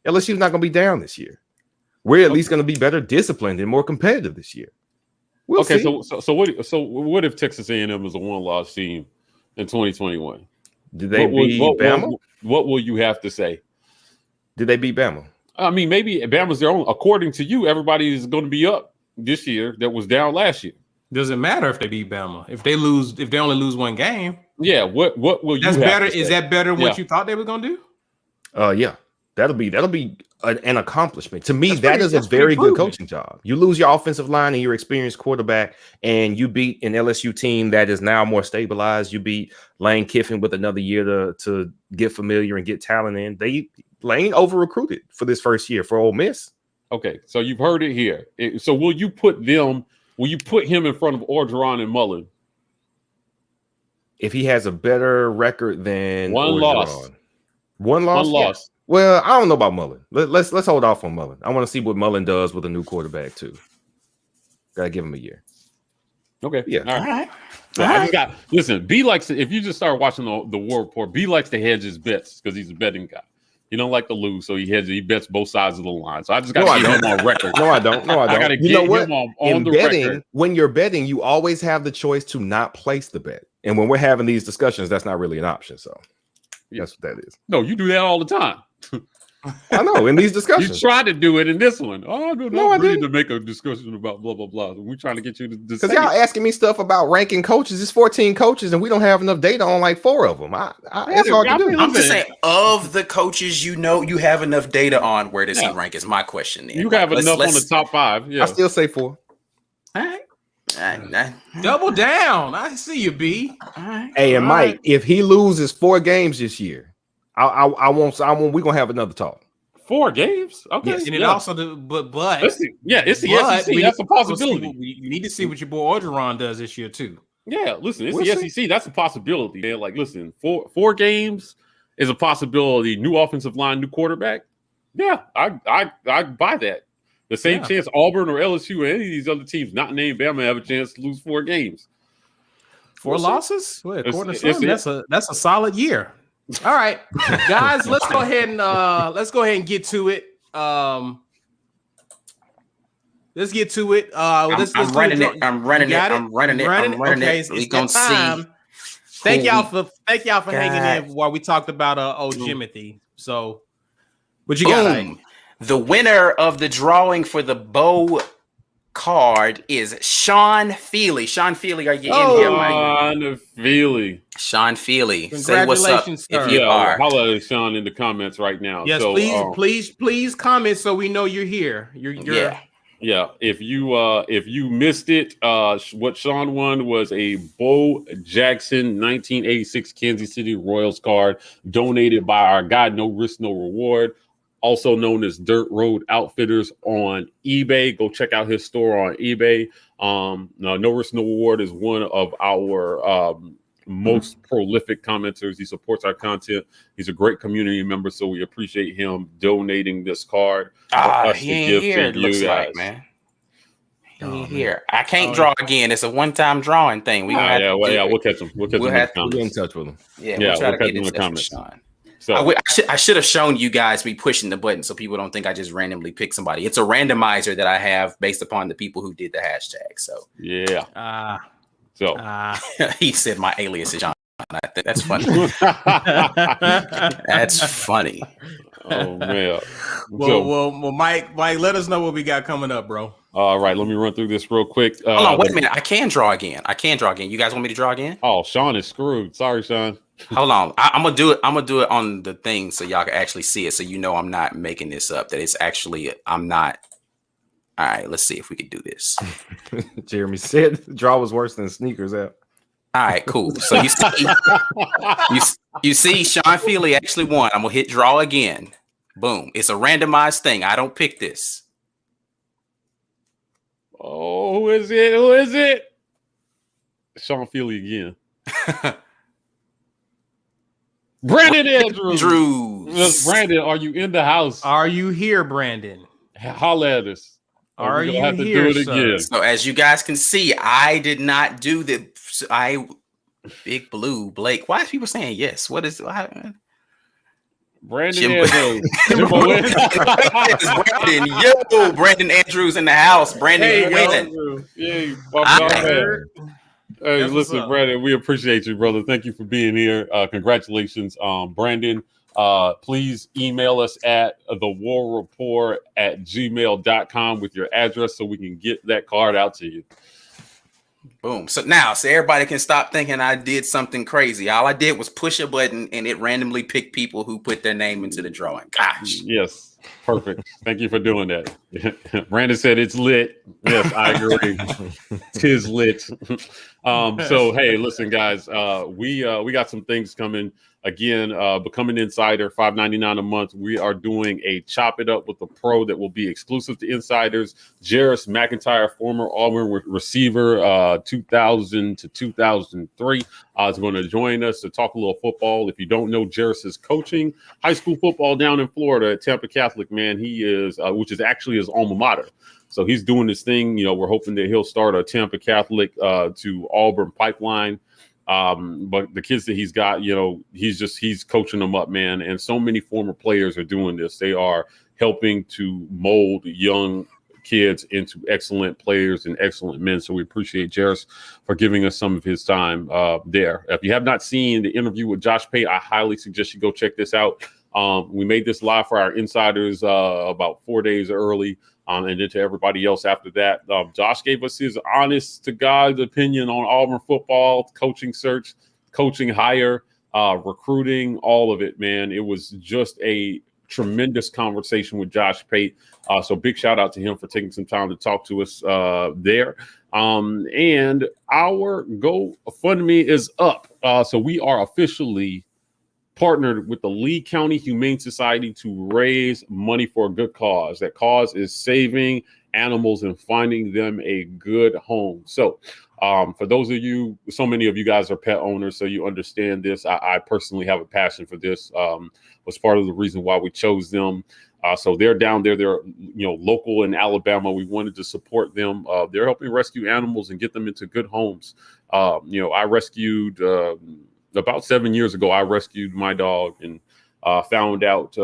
LSU's not going to be down this year. We're at least going to be better disciplined and more competitive this year. We'll see. So what if Texas A&M is a one-loss team in 2021? Did they beat Bama? What will you have to say? Did they beat Bama? I mean, maybe Bama's their own. According to you, everybody is going to be up this year that was down last year. Doesn't matter if they beat Bama. If they only lose one game. Yeah. What will you? That's better. Is that better than what you thought they were going to do? Yeah. That'll be an accomplishment. To me, that is a very good coaching job. You lose your offensive line and your experienced quarterback, and you beat an LSU team that is now more stabilized. You beat Lane Kiffin with another year to get familiar and get talent in. Lane over-recruited for this first year for Ole Miss. Okay, so you've heard it here. So will you put him in front of Orgeron and Mullen? If he has a better record than one loss. One loss? One loss. Well, I don't know about Mullen. Let's hold off on Mullen. I want to see what Mullen does with a new quarterback too. Gotta give him a year. Okay. Yeah. All right. So listen. B likes to, if you just start watching the War Report, B likes to hedge his bets because he's a betting guy. He don't like to lose, so he bets both sides of the line. So I just got to get him on record. No, I don't. No, I don't. I got to You know get what? him on In the betting, record. when you're betting, you always have the choice to not place the bet. And when we're having these discussions, that's not really an option. So that's what that is. No, you do that all the time. I know in these You discussions. tried to do it in this one. Oh, No, I ready didn't. to make a discussion about blah blah blah. We're trying to get you to Because y'all asking me stuff about ranking coaches. It's 14 coaches, and we don't have enough data on like 4 of them. It's hard to do. I'm just saying, of the coaches you have enough data on, where does he rank? Is my question. Then. You have enough on the top 5. Yeah, I still say 4. All right. Double down. I see you, B. All right. Hey, and All Mike, right. if he loses 4 games this year, I won't. We're gonna have another talk. 4 games. Okay, Yes, and it also but it's the but SEC. That's a possibility. You need to see what your boy Orgeron does this year too. Yeah, listen, it's We'll the SEC. That's a possibility, man. Like, listen, 4 games is a possibility. New offensive line, new quarterback. Yeah, I buy that. The same chance Auburn or LSU or any of these other teams not named Bama have a chance to lose 4 games. 4 losses? Well, according to It's- some, that's a solid year. All right, guys, let's go ahead and get to it. Let's get to it. Let's I'm running it. I'm running it. got I'm running it. I'm running Okay, it. it's We gonna that time. see. Thank y'all for hanging God. in while we talked about Jimothy. So, what you got? Ike? Boom. The winner of the drawing for the bow card is Sean Feely. Sean Feely, are you in here, Mike? Sean Feely. Sean Feely, say what's up Congratulations, if sir. you Yeah, are. holla at Sean in the comments right now. Yes, So, please comment so we know you're here. You're Yeah. yeah. If you missed it, what Sean won was a Bo Jackson 1986 Kansas City Royals card donated by our guy No Risk No Reward, also known as Dirt Road Outfitters on eBay. Go check out his store on eBay. No Risk No Reward is one of our most prolific commenters. He supports our content. He's a great community member, so we appreciate him donating this card. He ain't here, it looks like, man. He ain't here. I can't draw again. It's a one-time drawing thing. We'll catch him. We'll catch him in the We'll get in comments. touch with him. we'll try to catch get him in in the touch with comments. Sean. So I should have shown you guys me pushing the button so people don't think I just randomly pick somebody. It's a randomizer that I have based upon the people who did the hashtag. So yeah. So he said my alias is John. I think that's funny. That's funny. oh man. well, Mike, let us know what we got coming up, bro. All right, let me run through this real quick. Hold on, wait a minute. I can draw again. You guys want me to draw again? Oh, Sean is screwed. Sorry, Sean. Hold on. I'm gonna do it. I'm gonna do it on the thing so y'all can actually see it. So you know I'm not making this up. That it's actually I'm not. All right, let's see if we can do this. Jeremy said the draw was worse than sneakers app. All right, cool. So you see, Sean Feely actually won. I'm gonna hit draw again. Boom. It's a randomized thing. I don't pick this. Oh, who is it? Who is it? Sean Feely again. Brandon Andrews. Brandon, are you in the house? Are you here, Brandon? Holla at us. Are we you have to here, do it sir? again. So as you guys can see, I did not do the Big Blue Blake. Why are people saying yes? What is Brandon Jimbo. Andrews. Jimbo wins. Brandon Andrews in the house. Brandon, you winning. Yay, Hey, That's what's listen, up. Brandon, we appreciate you, brother. Thank you for being here. Congratulations, Brandon. Please email us at thewarreport@gmail.com with your address so we can get that card out to you. Boom. So everybody can stop thinking I did something crazy. All I did was push a button and it randomly picked people who put their name into the drawing. Gosh. Yes. Perfect. Thank you for doing that. Brandon said it's lit. Yes, I agree. Tis lit. So hey, listen, guys, we got some things coming. Again, becoming insider, $5.99 a month. We are doing a chop it up with the pro that will be exclusive to insiders. Jarris McIntyre, former Auburn receiver, 2000 to 2003, is going to join us to talk a little football. If you don't know, Jarris is coaching high school football down in Florida at Tampa Catholic. Man, he is, which is actually his alma mater. So he's doing this thing. You know, we're hoping that he'll start a Tampa Catholic to Auburn pipeline. But the kids that he's got, he's coaching them up, man. And so many former players are doing this. They are helping to mold young kids into excellent players and excellent men. So we appreciate Jairus for giving us some of his time there. If you have not seen the interview with Josh Pate, I highly suggest you go check this out. We made this live for our insiders about 4 days early. And then to everybody else after that, Josh gave us his honest to God's opinion on Auburn football, coaching search, coaching hire, recruiting, all of it, man. It was just a tremendous conversation with Josh Pate. So big shout out to him for taking some time to talk to us there. And our GoFundMe is up. So we are officially partnered with the Lee County Humane Society to raise money for a good cause. That cause is saving animals and finding them a good home. So for those of you, so many of you guys are pet owners, so you understand this. I personally have a passion for this. Was part of the reason why we chose them. So they're down there. They're local in Alabama. We wanted to support them. They're helping rescue animals and get them into good homes. I rescued about 7 years ago. I rescued my dog and found out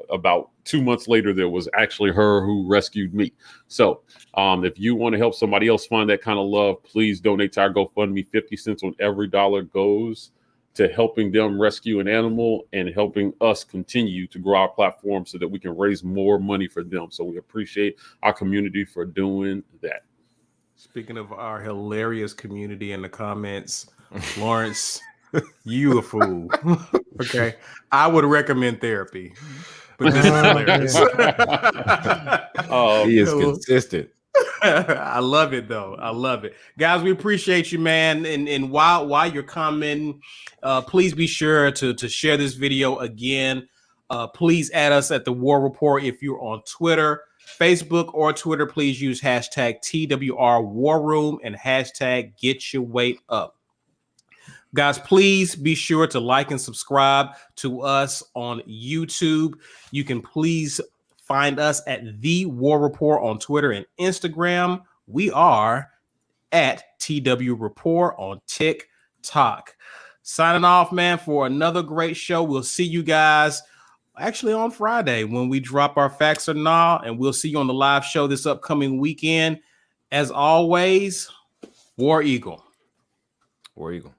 about 2 months later there was actually her who rescued me. So if you want to help somebody else find that kind of love, please donate to our GoFundMe. 50 cents on every dollar goes to helping them rescue an animal and helping us continue to grow our platform so that we can raise more money for them. So we appreciate our community for doing that. Speaking of our hilarious community in the comments, Lawrence, you a fool. Okay. I would recommend therapy. But this is hilarious. He is consistent. I love it though. I love it. Guys, we appreciate you, man. And while you're commenting, please be sure to share this video again. Please add us at the War Report if you're on Twitter, Facebook, or Twitter. Please use hashtag TWR War Room and hashtag Get Your Weight Up. Guys, please be sure to like and subscribe to us on YouTube. You can please find us at The War Report on Twitter and Instagram. We are at TW Report on TikTok. Signing off, man, for another great show. We'll see you guys actually on Friday when we drop our facts or not, and we'll see you on the live show this upcoming weekend. As always, War Eagle. War Eagle.